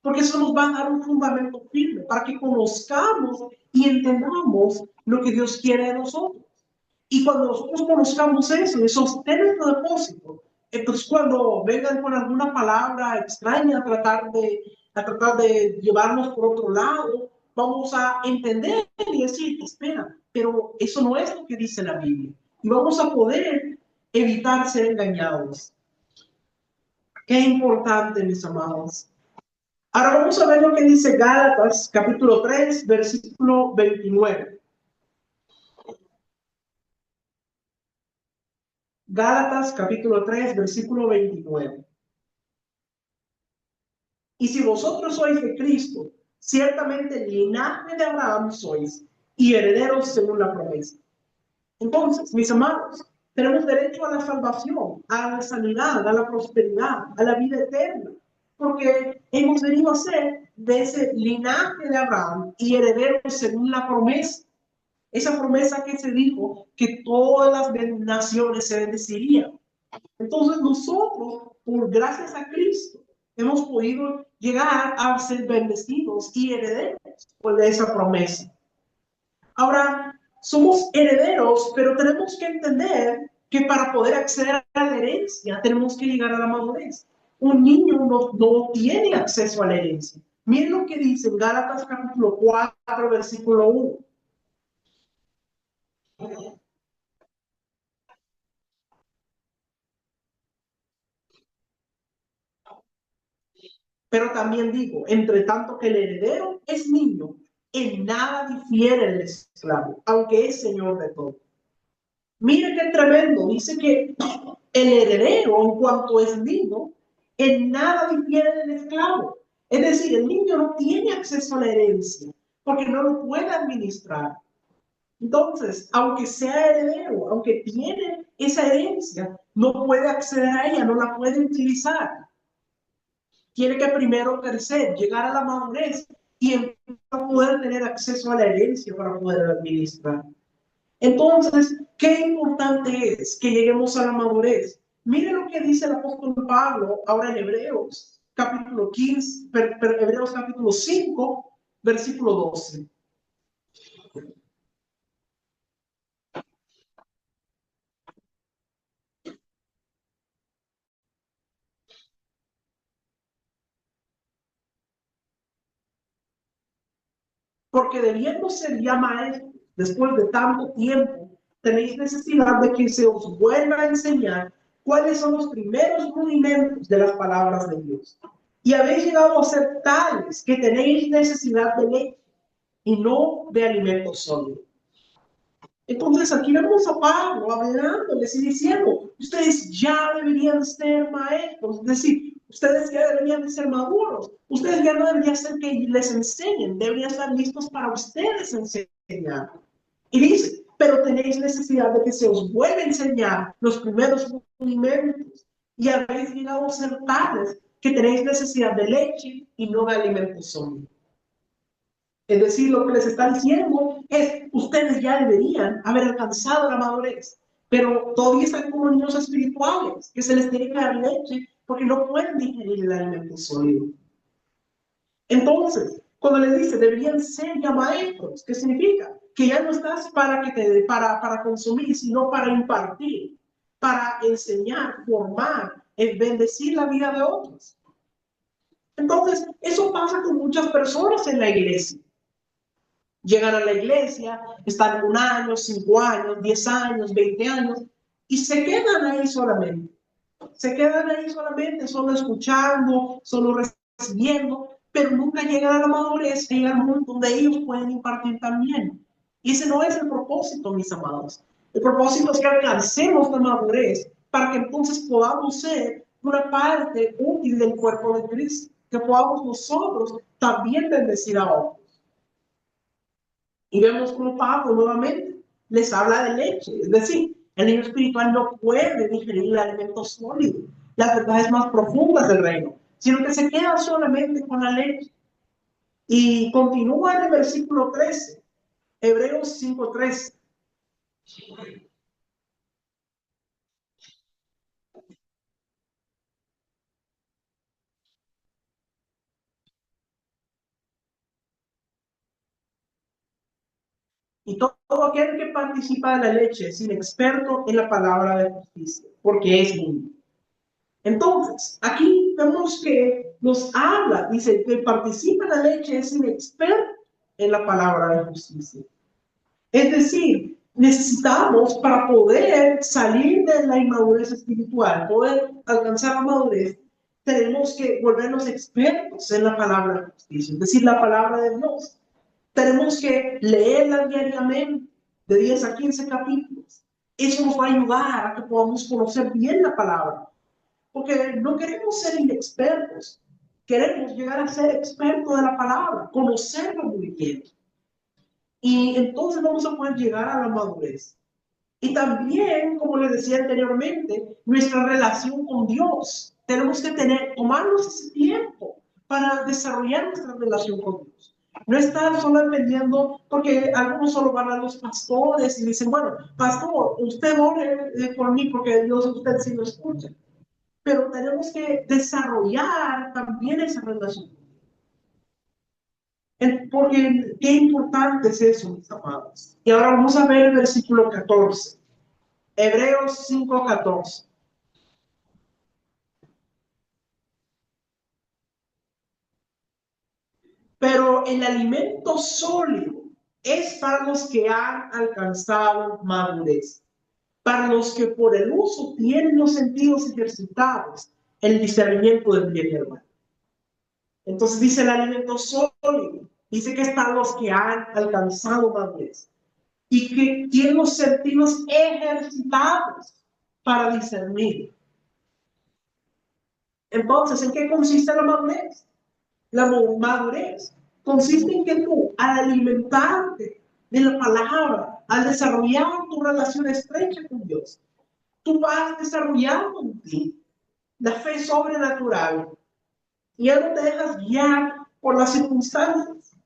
porque eso nos va a dar un fundamento firme para que conozcamos y entendamos lo que Dios quiere de nosotros. Y cuando nosotros conozcamos eso, y sostener nuestro depósito, entonces cuando vengan con alguna palabra extraña a tratar de llevarnos por otro lado, vamos a entender y decir, espera, pero eso no es lo que dice la Biblia. Y vamos a poder evitar ser engañados. Qué importante, mis amados. Ahora vamos a ver lo que dice Gálatas, capítulo 3, versículo 29. Gálatas, capítulo 3, versículo 29. Y si vosotros sois de Cristo, ciertamente el linaje de Abraham sois y herederos según la promesa. Entonces, mis amados, tenemos derecho a la salvación, a la sanidad, a la prosperidad, a la vida eterna, porque hemos venido a ser de ese linaje de Abraham y herederos según la promesa. Esa promesa que se dijo que todas las naciones se bendecirían. Entonces nosotros, por gracias a Cristo, hemos podido llegar a ser bendecidos y herederos de esa promesa. Ahora, somos herederos, pero tenemos que entender que para poder acceder a la herencia tenemos que llegar a la madurez. Un niño no tiene acceso a la herencia. Miren lo que dice en Gálatas capítulo 4, versículo 1. Pero también digo, entre tanto que el heredero es niño, en nada difiere del esclavo, aunque es señor de todo. Mire qué tremendo, dice que el heredero, en cuanto es niño, en nada difiere del esclavo. Es decir, el niño no tiene acceso a la herencia, porque no lo puede administrar. Entonces, aunque sea heredero, aunque tiene esa herencia, no puede acceder a ella, no la puede utilizar. Tiene que primero crecer, llegar a la madurez y poder tener acceso a la herencia para poder administrar. Entonces, qué importante es que lleguemos a la madurez. Mire lo que dice el apóstol Pablo ahora en Hebreos, capítulo 15, Hebreos capítulo 5, versículo 12. Porque debiendo ser ya maestros, después de tanto tiempo, tenéis necesidad de que se os vuelva a enseñar cuáles son los primeros rudimentos de las palabras de Dios. Y habéis llegado a ser tales que tenéis necesidad de leche y no de alimento sólido. Entonces aquí vemos a Pablo hablándoles y diciendo, ustedes ya deberían ser maestros, es decir, ustedes ya deberían de ser maduros, ustedes ya no deberían ser que les enseñen, deberían estar listos para ustedes enseñar. Y dice, pero tenéis necesidad de que se os vuelva a enseñar los primeros rudimentos y habéis llegado a ser tales que tenéis necesidad de leche y no de alimento sólido. Es decir, lo que les está diciendo es, ustedes ya deberían haber alcanzado la madurez, pero todavía están como niños espirituales, que se les tiene que dar leche porque no pueden digerir el alimento sólido. Entonces, cuando les dice, deberían ser ya maestros, ¿qué significa? Que ya no estás para consumir, sino para impartir, para enseñar, formar, bendecir la vida de otros. Entonces, eso pasa con muchas personas en la iglesia. Llegan a la iglesia, están 1 año, 5 años, 10 años, 20 años, y se quedan ahí solamente. Se quedan ahí solamente, solo escuchando, solo recibiendo, pero nunca llegan a la madurez, llega al momento donde ellos pueden impartir también. Y ese no es el propósito, mis amados. El propósito es que alcancemos la madurez para que entonces podamos ser una parte útil del cuerpo de Cristo, que podamos nosotros también bendecir a otros. Y vemos como Pablo nuevamente les habla de leche, es decir, el niño espiritual no puede digerir el alimento sólido, las verdades más profundas del reino, sino que se queda solamente con la leche. Y continúa en el versículo 13, Hebreos 5:13. Y todo aquel que participa de la leche es inexperto en la palabra de justicia, porque es niño. Entonces, aquí vemos que nos habla, dice, que participa en la leche es inexperto en la palabra de justicia. Es decir, necesitamos para poder salir de la inmadurez espiritual, poder alcanzar la madurez, tenemos que volvernos expertos en la palabra de justicia, es decir, la palabra de Dios. Tenemos que leerla diariamente, de 10 a 15 capítulos. Eso nos va a ayudar a que podamos conocer bien la palabra. Porque no queremos ser inexpertos, queremos llegar a ser expertos de la palabra, conocerla muy bien. Y entonces vamos a poder llegar a la madurez. Y también, como les decía anteriormente, nuestra relación con Dios. Tenemos que tomarnos ese tiempo para desarrollar nuestra relación con Dios. No estar solo dependiendo, porque algunos solo van a los pastores y dicen, bueno, pastor, usted ore por mí porque Dios usted sí lo escucha. Pero tenemos que desarrollar también esa relación. Porque qué importante es eso, mis amados. Y ahora vamos a ver el versículo 14. Hebreos 5:14. Pero el alimento sólido es para los que han alcanzado madurez, para los que por el uso tienen los sentidos ejercitados, el discernimiento del bien y el mal. Entonces dice el alimento sólido, dice que es para los que han alcanzado madurez y que tienen los sentidos ejercitados para discernir. Entonces, ¿en qué consiste la madurez? La madurez consiste en que tú, al alimentarte de la palabra, al desarrollar tu relación estrecha con Dios, tú vas desarrollando en ti la fe sobrenatural y ya no te dejas guiar por las circunstancias.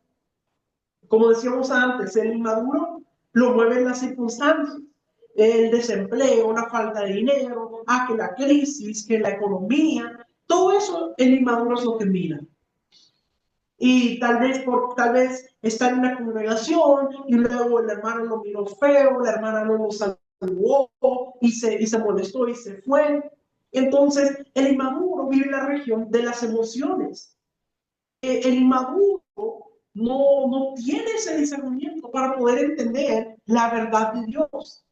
Como decíamos antes, el inmaduro lo mueven las circunstancias. El desempleo, la falta de dinero, que la crisis, que la economía, todo eso el inmaduro es lo que mira. Y tal vez está en una congregación y luego el hermano lo miró feo, la hermana no lo saludó y se molestó y se fue. Entonces, el inmaduro vive en la región de las emociones. El inmaduro no tiene ese discernimiento para poder entender la verdad de Dios.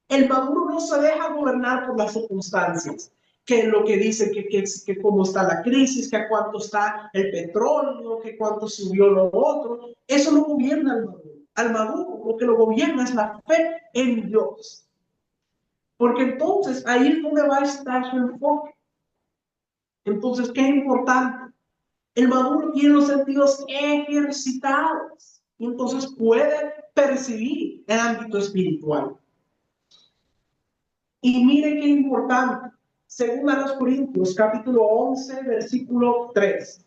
El maduro no se deja gobernar por las circunstancias, que lo que dice que cómo está la crisis, que a cuánto está el petróleo, que cuánto subió lo otro. Eso no gobierna al maduro. Al maduro lo que lo gobierna es la fe en Dios. Porque entonces ahí es donde va a estar su enfoque. Entonces, ¿qué es importante? El maduro tiene los sentidos ejercitados y entonces puede percibir el ámbito espiritual. Y mire qué importante, según a los Corintios, capítulo 11, versículo 3.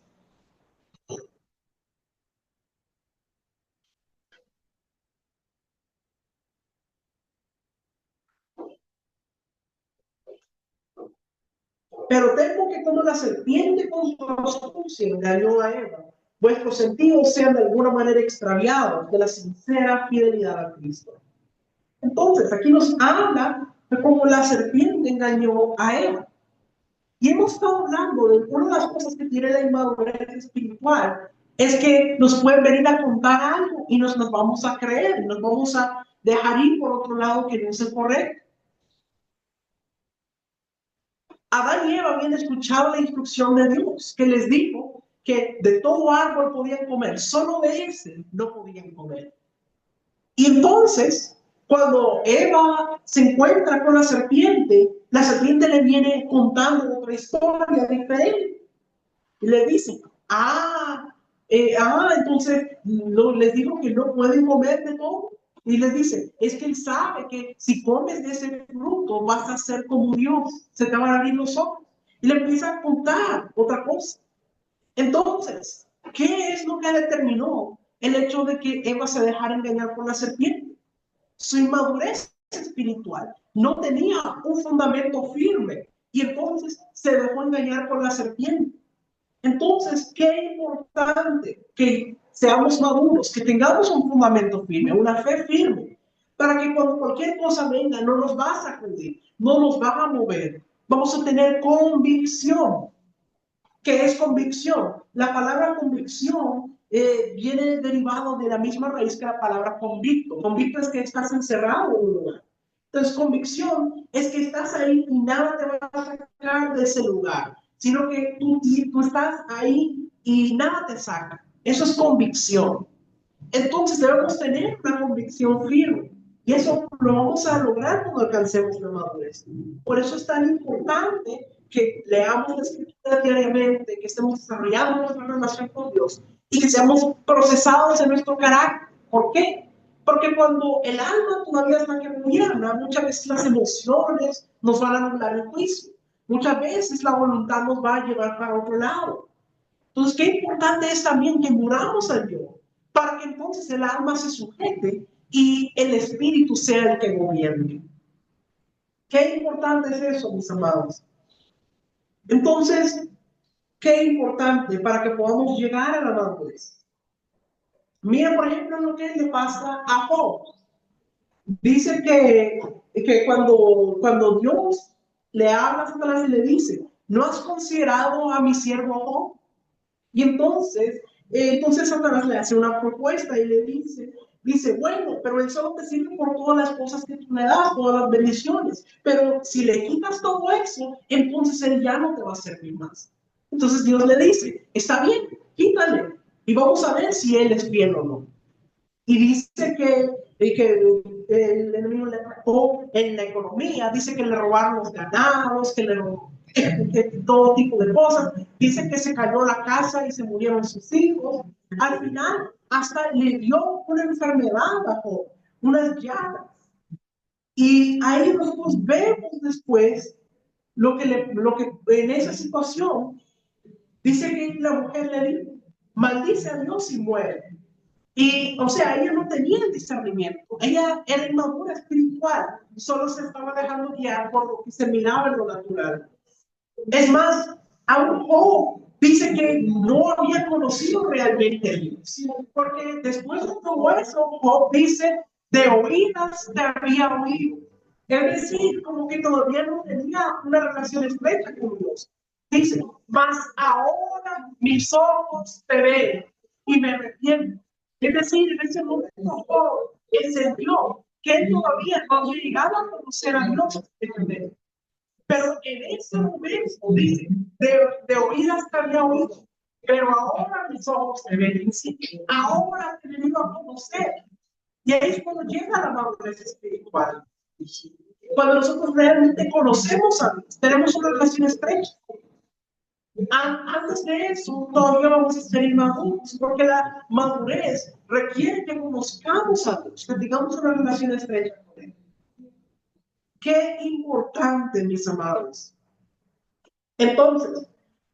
Pero temo que como la serpiente con su astucia engañó a Eva, vuestros sentidos sean de alguna manera extraviados de la sincera fidelidad a Cristo. Entonces, aquí nos habla de cómo la serpiente engañó a Eva. Y hemos estado hablando de una de las cosas que tiene la inmadurez espiritual, es que nos pueden venir a contar algo y nos vamos a creer, nos vamos a dejar ir por otro lado que no es el correcto. Adán y Eva habían escuchado la instrucción de Dios, que les dijo que de todo árbol podían comer, solo de ese no podían comer. Y entonces, cuando Eva se encuentra con la serpiente le viene contando otra historia diferente. Y le dice, entonces les dijo que no pueden comer de todo. Y les dice, es que él sabe que si comes de ese fruto vas a ser como Dios, se te van a abrir los ojos. Y le empieza a contar otra cosa. Entonces, ¿qué es lo que determinó el hecho de que Eva se dejara engañar por la serpiente? Su inmadurez espiritual no tenía un fundamento firme y entonces se dejó engañar por la serpiente. Entonces, qué importante que seamos maduros, que tengamos un fundamento firme, una fe firme, para que cuando cualquier cosa venga no nos va a sacudir, no nos va a mover. Vamos a tener convicción. ¿Qué es convicción? La palabra convicción viene derivado de la misma raíz que la palabra convicto. Convicto es que estás encerrado en un lugar. Entonces, convicción es que estás ahí y nada te va a sacar de ese lugar, sino que tú estás ahí y nada te saca. Eso es convicción. Entonces debemos tener una convicción firme. Y eso lo vamos a lograr cuando alcancemos la madurez. Por eso es tan importante que leamos la Escritura diariamente, que estemos desarrollando nuestra relación con Dios y que seamos procesados en nuestro carácter. ¿Por qué? Porque cuando el alma todavía está que gobierna, muchas veces las emociones nos van a anular el juicio. Muchas veces la voluntad nos va a llevar para otro lado. Entonces, qué importante es también que muramos al yo, para que entonces el alma se sujete y el espíritu sea el que gobierne. Qué importante es eso, mis amados. Entonces, qué importante para que podamos llegar a la madurez. Mira, por ejemplo, lo que le pasa a Job. Dice que cuando Dios le habla a Satanás y le dice, ¿no has considerado a mi siervo Job? Y entonces Satanás le hace una propuesta y le dice, bueno, pero él solo te sirve por todas las cosas que tú le das, todas las bendiciones. Pero si le quitas todo eso, entonces él ya no te va a servir más. Entonces Dios le dice, está bien, quítale. Y vamos a ver si él es fiel o no. Y dice que el enemigo le atacó en la economía, dice que le robaron los ganados, que le robaron todo tipo de cosas. Dice que se cayó la casa y se murieron sus hijos. Al final, hasta le dio una enfermedad bajo unas llagas. Y ahí nosotros vemos después lo que en esa situación dice que la mujer le dijo, maldice a Dios y muere. Y, o sea, ella no tenía el discernimiento, ella era inmadura espiritual, solo se estaba dejando guiar por lo que se miraba en lo natural. Es más, aún Job dice que no había conocido realmente a Dios, porque después de todo eso, Job dice, de oídas te había oído. Es decir, como que todavía no tenía una relación estrecha con Dios. Dice, mas ahora mis ojos te ven y me arrepiento. Es decir, en ese momento Job entendió que él todavía no había llegado a conocer a Dios. Pero en ese momento, dice, de oídas te había oído, pero ahora mis ojos te ven. Ahora te he venido a conocer. Y ahí es cuando llega la madurez espiritual. Cuando nosotros realmente conocemos a Dios, tenemos una relación estrecha. Antes de eso, todavía vamos a ser inmaduros, porque la madurez requiere que conozcamos a Dios, que tengamos una relación estrecha con Él. Qué importante, mis amados. Entonces,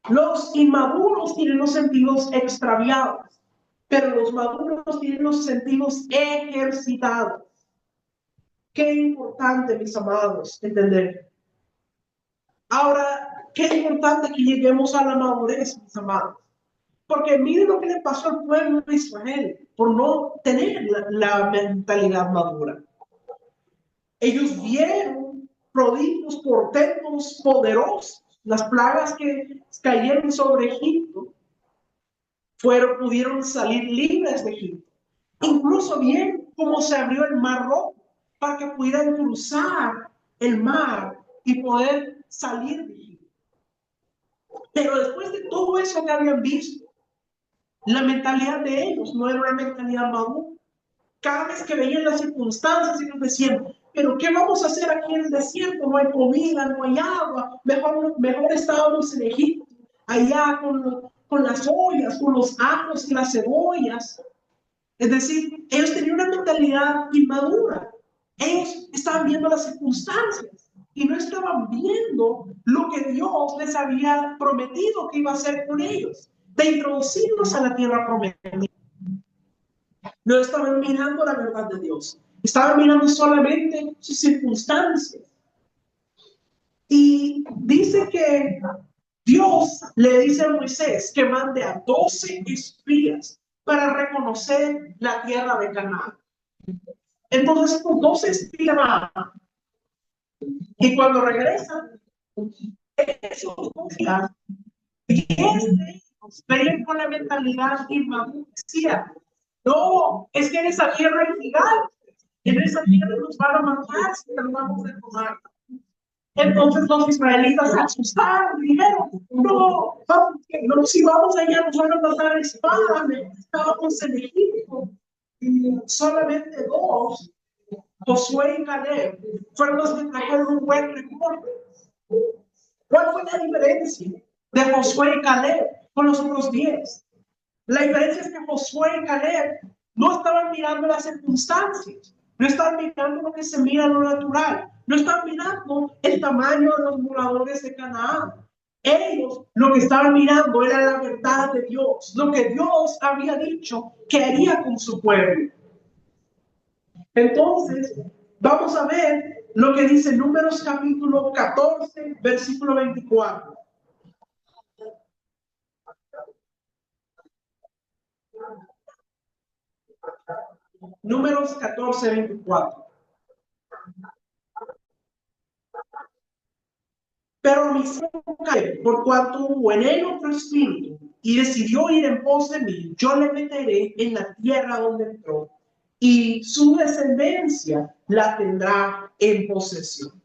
los inmaduros tienen los sentidos extraviados, pero los maduros tienen los sentidos ejercitados. Qué importante, mis amados, entender. Ahora, qué importante que lleguemos a la madurez, mis amados. Porque miren lo que le pasó al pueblo de Israel por no tener la mentalidad madura. Ellos vieron prodigios, portentos poderosos. Las plagas que cayeron sobre Egipto pudieron salir libres de Egipto. Incluso bien cómo se abrió el mar rojo para que pudieran cruzar el mar y poder salir de Egipto. Pero después de todo eso que habían visto, la mentalidad de ellos no era una mentalidad madura. Cada vez que veían las circunstancias, ellos decían, pero ¿qué vamos a hacer aquí en el desierto? No hay comida, no hay agua. Mejor estábamos en Egipto, allá con las ollas, con los ajos y las cebollas. Es decir, ellos tenían una mentalidad inmadura. Ellos estaban viendo las circunstancias y no estaban viendo lo que Dios les había prometido que iba a hacer con ellos, de introducirlos a la tierra prometida. No estaban mirando la verdad de Dios, estaban mirando solamente sus circunstancias. Y dice que Dios le dice a Moisés que mande a 12 espías para reconocer la tierra de Canaán. Entonces estos dos espías van, y cuando regresan, esos dos días, 10 de ellos venían con la mentalidad inmadura. Decían, no, es que en esa tierra hay gigantes, en esa tierra nos van a matar si tratamos de tomar. Entonces los israelitas se asustaron y dijeron, no, si vamos allá nos van a matar a espada, estábamos en Egipto. Y solamente dos, Josué y Caleb, fueron los que trajeron un buen reporte. ¿Cuál fue la diferencia de Josué y Caleb con los otros 10? La diferencia es que Josué y Caleb no estaban mirando las circunstancias, no estaban mirando lo que se mira en lo natural, no estaban mirando el tamaño de los moradores de Canaán. Ellos lo que estaban mirando era la verdad de Dios, lo que Dios había dicho que haría con su pueblo. Entonces, vamos a ver lo que dice Números capítulo 14, versículo 24. Números 14, 24. Pero mi siervo Caleb, por cuanto hubo en él otro espíritu y decidió ir en pos de mí, yo le meteré en la tierra donde entró, y su descendencia la tendrá en posesión.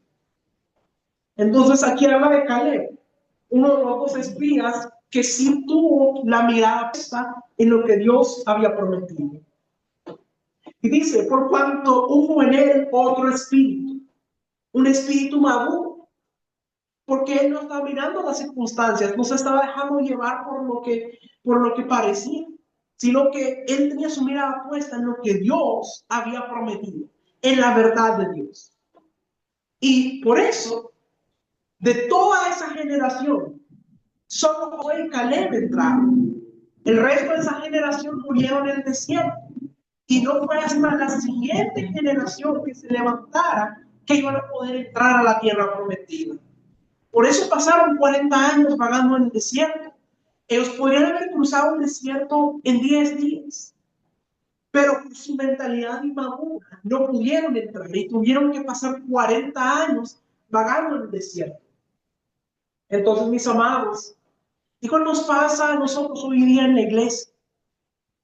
Entonces aquí habla de Caleb, uno de los dos espías que sí tuvo la mirada puesta en lo que Dios había prometido. Y dice, por cuanto hubo en él otro espíritu, un espíritu maduro, porque él no estaba mirando las circunstancias, no se estaba dejando llevar por lo que parecía, sino que él tenía su mirada puesta en lo que Dios había prometido, en la verdad de Dios. Y por eso, de toda esa generación, solo Josué y Caleb entraron. El resto de esa generación murieron en el desierto. Y no fue hasta la siguiente generación que se levantara que iban a poder entrar a la tierra prometida. Por eso pasaron 40 años vagando en el desierto. Ellos podrían haber cruzado el desierto en 10 días, pero por su mentalidad inmadura no pudieron entrar y tuvieron que pasar 40 años vagando en el desierto. Entonces, mis amados, ¿y qué nos pasa a nosotros hoy día en la iglesia?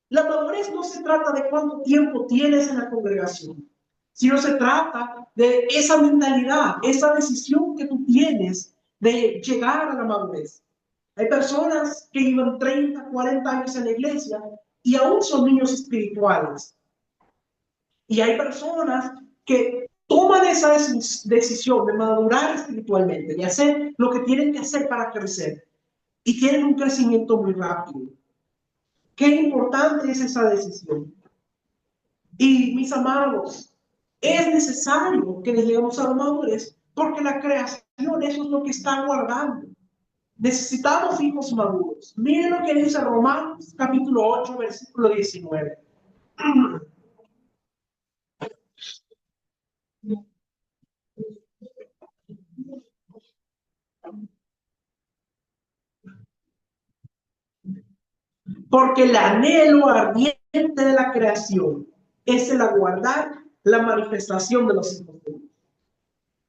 La madurez no se trata de cuánto tiempo tienes en la congregación, sino se trata de esa mentalidad, esa decisión que tú tienes de llegar a la madurez. Hay personas que llevan 30, 40 años en la iglesia y aún son niños espirituales. Y hay personas que toman esa decisión de madurar espiritualmente, de hacer lo que tienen que hacer para crecer, y tienen un crecimiento muy rápido. Qué importante es esa decisión. Y mis amados, es necesario que les lleguemos a la madurez, porque la creación, eso es lo que está guardando. Necesitamos hijos maduros. Miren lo que dice Romanos capítulo 8, versículo 19. Porque el anhelo ardiente de la creación es el aguardar la manifestación de los hijos de Dios.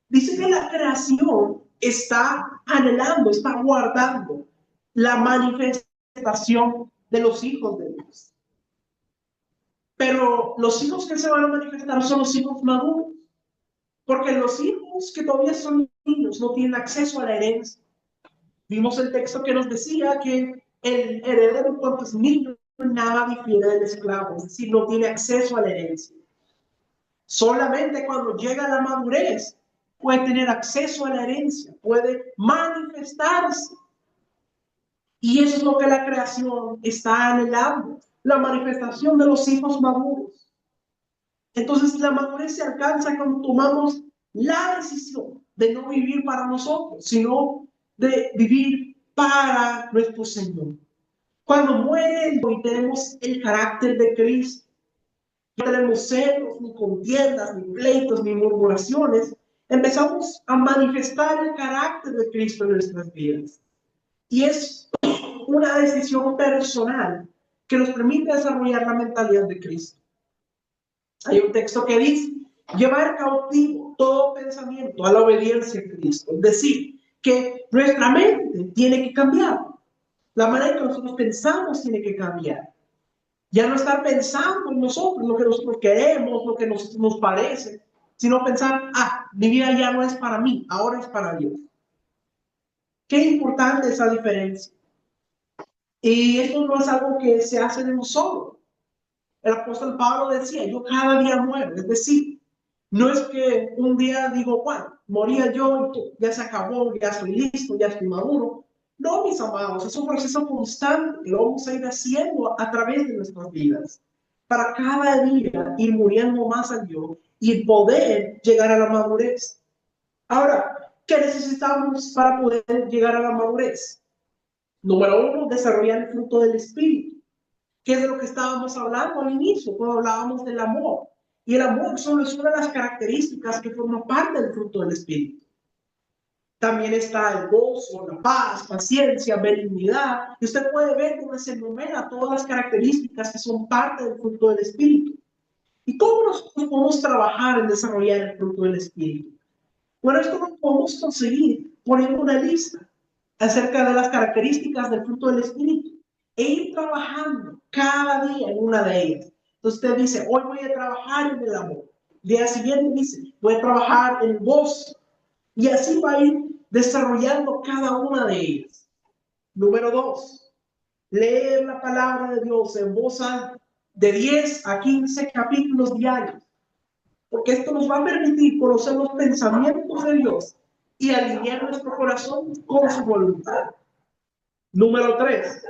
Dice que la creación está anhelando, está aguardando la manifestación de los hijos de Dios. Pero los hijos que se van a manifestar son los hijos maduros, porque los hijos que todavía son niños no tienen acceso a la herencia. Vimos el texto que nos decía que el heredero en cuanto es niño nada difiere del esclavo, es decir, no tiene acceso a la herencia. Solamente cuando llega a la madurez puede tener acceso a la herencia, puede manifestarse. Y eso es lo que la creación está anhelando, la manifestación de los hijos maduros. Entonces la madurez se alcanza cuando tomamos la decisión de no vivir para nosotros, sino de vivir para nuestro Señor. Cuando muere y tenemos el carácter de Cristo, no tenemos celos, ni contiendas, ni pleitos, ni murmuraciones, empezamos a manifestar el carácter de Cristo en nuestras vidas. Y es una decisión personal que nos permite desarrollar la mentalidad de Cristo. Hay un texto que dice, llevar cautivo todo pensamiento a la obediencia a Cristo. Es decir, que nuestra mente tiene que cambiar. La manera que nosotros pensamos tiene que cambiar. Ya no estar pensando en nosotros, lo que nosotros queremos, lo que nos parece, sino pensar, mi vida ya no es para mí, ahora es para Dios. Qué importante esa diferencia. Y esto no es algo que se hace de uno solo. El apóstol Pablo decía, yo cada día muero. Es decir, no es que un día digo, bueno, moría yo, ya se acabó, ya estoy listo, ya estoy maduro. No, mis amados, es un proceso constante que lo vamos a ir haciendo a través de nuestras vidas. Para cada día ir muriendo más a Dios y poder llegar a la madurez. Ahora, ¿qué necesitamos para poder llegar a la madurez? Número 1, desarrollar el fruto del Espíritu, que es de lo que estábamos hablando al inicio, cuando hablábamos del amor. Y el amor solo es una de las características que forman parte del fruto del Espíritu. También está el gozo, la paz, paciencia, benignidad. Y usted puede ver cómo se enumera todas las características que son parte del fruto del Espíritu. ¿Y cómo nosotros podemos trabajar en desarrollar el fruto del Espíritu? Bueno, esto lo podemos conseguir poniendo una lista acerca de las características del fruto del Espíritu e ir trabajando cada día en una de ellas. Entonces usted dice, hoy voy a trabajar en el amor. El día siguiente dice, voy a trabajar en el gozo. Y así va a ir desarrollando cada una de ellas. Número 2, leer la palabra de Dios en voz alta de 10 a 15 capítulos diarios. Porque esto nos va a permitir conocer los pensamientos de Dios y alinear nuestro corazón con su voluntad. Número 3,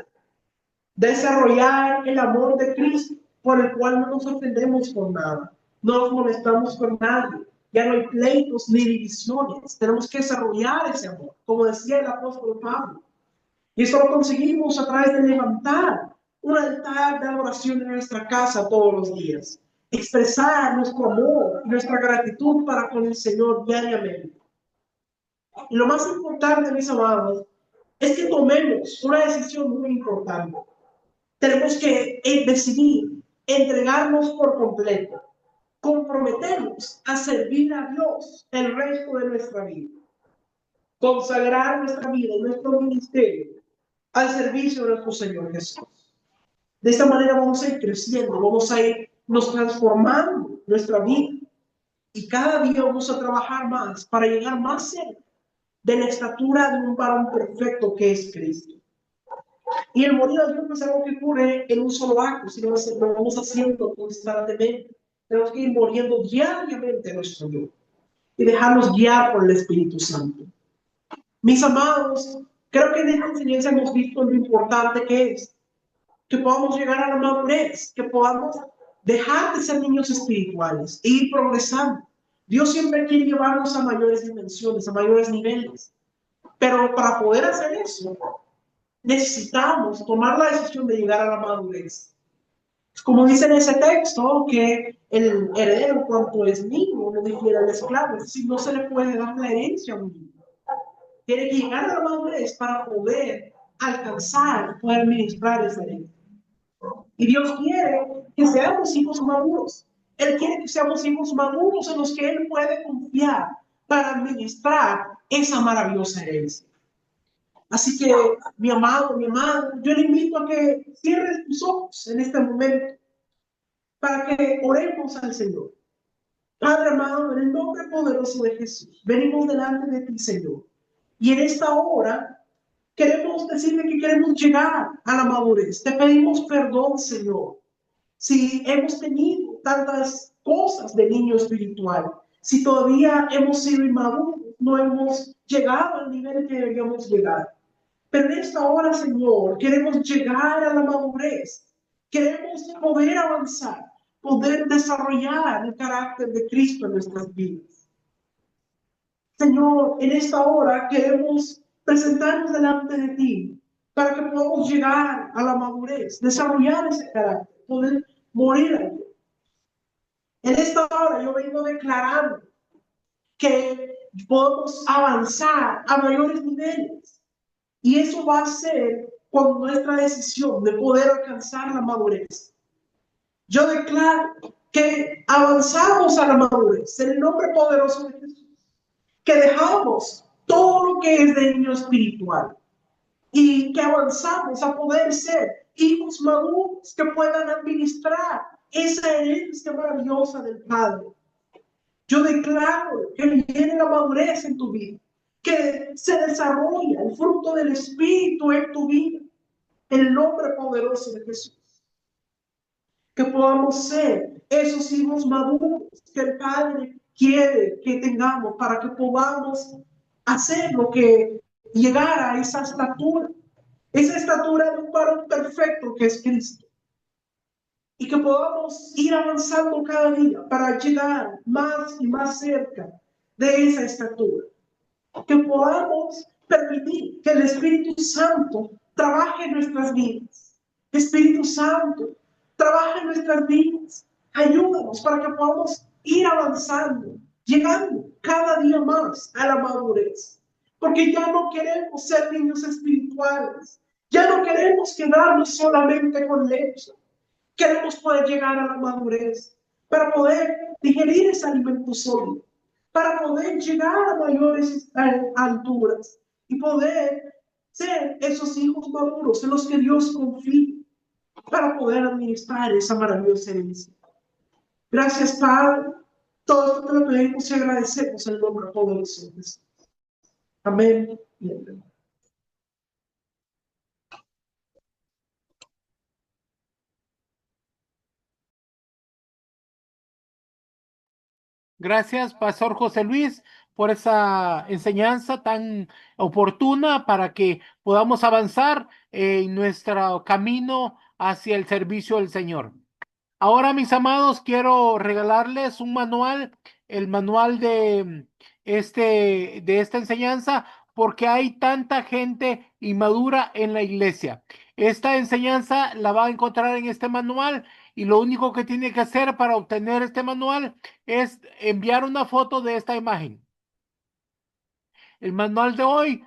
desarrollar el amor de Cristo, por el cual no nos ofendemos con nada, no nos molestamos con nadie, ya no hay pleitos ni divisiones. Tenemos que desarrollar ese amor, como decía el apóstol Pablo. Y eso lo conseguimos a través de levantar un altar de adoración en nuestra casa todos los días, expresar nuestro amor y nuestra gratitud para con el Señor diariamente. Y lo más importante, mis amados, es que tomemos una decisión muy importante. Tenemos que decidir entregarnos por completo, comprometernos a servir a Dios el resto de nuestra vida, consagrar nuestra vida y nuestro ministerio al servicio de nuestro Señor Jesús. De esta manera vamos a ir creciendo, vamos a irnos transformando nuestra vida y cada día vamos a trabajar más para llegar más cerca de la estatura de un varón perfecto que es Cristo. Y el morir a Dios no es algo que ocurre en un solo acto, sino que lo vamos haciendo constantemente. Tenemos que ir muriendo diariamente a nuestro yo y dejarnos guiar por el Espíritu Santo. Mis amados, creo que en esta enseñanza hemos visto lo importante que es que podamos llegar a la madurez, que podamos dejar de ser niños espirituales e ir progresando. Dios siempre quiere llevarnos a mayores dimensiones, a mayores niveles. Pero para poder hacer eso, necesitamos tomar la decisión de llegar a la madurez. Como dice en ese texto, que el heredero, cuanto es niño, no difiere al esclavo. Es decir, no se le puede dar la herencia a un niño. Tiene que llegar a la madurez para poder alcanzar, poder administrar esa herencia. Y Dios quiere que seamos hijos maduros. Él quiere que seamos hijos maduros en los que Él puede confiar para administrar esa maravillosa herencia. Así que, mi amado, yo le invito a que cierres tus ojos en este momento para que oremos al Señor. Padre amado, en el nombre poderoso de Jesús, venimos delante de ti, Señor. Y en esta hora queremos decirle que queremos llegar a la madurez. Te pedimos perdón, Señor, si hemos tenido tantas cosas de niño espiritual, si todavía hemos sido inmaduros, no hemos llegado al nivel que deberíamos llegar. Pero en esta hora, Señor, queremos llegar a la madurez. Queremos poder avanzar, poder desarrollar el carácter de Cristo en nuestras vidas. Señor, en esta hora queremos presentarnos delante de ti para que podamos llegar a la madurez, desarrollar ese carácter, poder morir a Dios. En esta hora yo vengo declarando que podemos avanzar a mayores niveles. Y eso va a ser con nuestra decisión de poder alcanzar la madurez. Yo declaro que avanzamos a la madurez en el nombre poderoso de Jesús, que dejamos todo lo que es de niño espiritual y que avanzamos a poder ser hijos maduros que puedan administrar esa herencia maravillosa del Padre. Yo declaro que viene la madurez en tu vida, que se desarrolla el fruto del Espíritu en tu vida, en el nombre poderoso de Jesús. Que podamos ser esos hijos maduros que el Padre quiere que tengamos para que podamos hacer lo que llegar a esa estatura de un varón perfecto que es Cristo. Y que podamos ir avanzando cada día para llegar más y más cerca de esa estatura. Que podamos permitir que el Espíritu Santo trabaje en nuestras vidas. Espíritu Santo, trabaja en nuestras vidas. Ayúdanos para que podamos ir avanzando, llegando cada día más a la madurez. Porque ya no queremos ser niños espirituales. Ya no queremos quedarnos solamente con leche. Queremos poder llegar a la madurez para poder digerir ese alimento sólido, para poder llegar a mayores alturas y poder ser esos hijos maduros en los que Dios confía para poder administrar esa maravillosa herencia. Gracias, Padre. Todo esto te lo pedimos y agradecemos en el nombre poderoso de Jesús. Amén y amén. Gracias, Pastor José Luis, por esa enseñanza tan oportuna para que podamos avanzar en nuestro camino hacia el servicio del Señor. Ahora, mis amados, quiero regalarles un manual, el manual de esta enseñanza, porque hay tanta gente inmadura en la iglesia. Esta enseñanza la va a encontrar en este manual y lo único que tiene que hacer para obtener este manual es enviar una foto de esta imagen. El manual de hoy,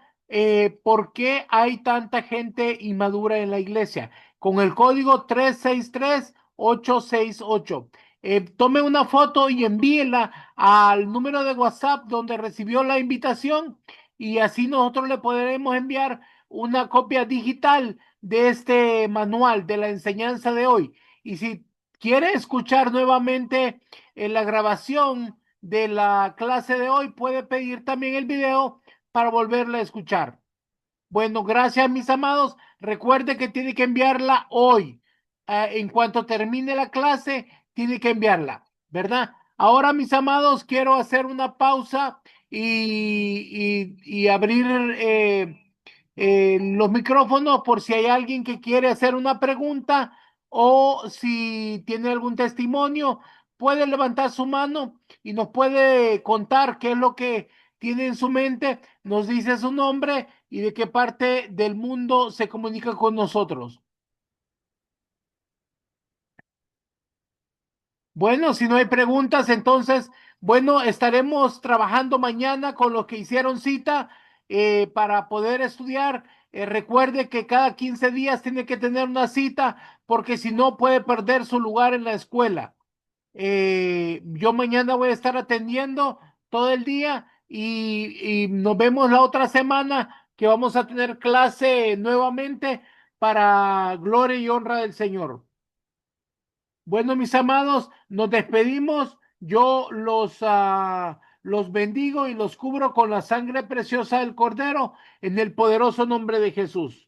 ¿por qué hay tanta gente inmadura en la iglesia? Con el código 363868. Tome una foto y envíela al número de WhatsApp donde recibió la invitación y así nosotros le podremos enviar una copia digital de este manual de la enseñanza de hoy. Y si quiere escuchar nuevamente la grabación de la clase de hoy, puede pedir también el video para volverla a escuchar. Bueno, gracias, mis amados. Recuerde que tiene que enviarla hoy. En cuanto termine la clase, tiene que enviarla, ¿verdad? Ahora, mis amados, quiero hacer una pausa y abrir los micrófonos por si hay alguien que quiere hacer una pregunta o si tiene algún testimonio, puede levantar su mano y nos puede contar qué es lo que tiene en su mente, nos dice su nombre y de qué parte del mundo se comunica con nosotros. Bueno, si no hay preguntas, entonces, bueno, estaremos trabajando mañana con los que hicieron cita para poder estudiar. Recuerde que cada 15 días tiene que tener una cita porque si no puede perder su lugar en la escuela. Yo mañana voy a estar atendiendo todo el día y nos vemos la otra semana que vamos a tener clase nuevamente para gloria y honra del Señor. Bueno, mis amados, nos despedimos. Yo los bendigo y los cubro con la sangre preciosa del Cordero en el poderoso nombre de Jesús.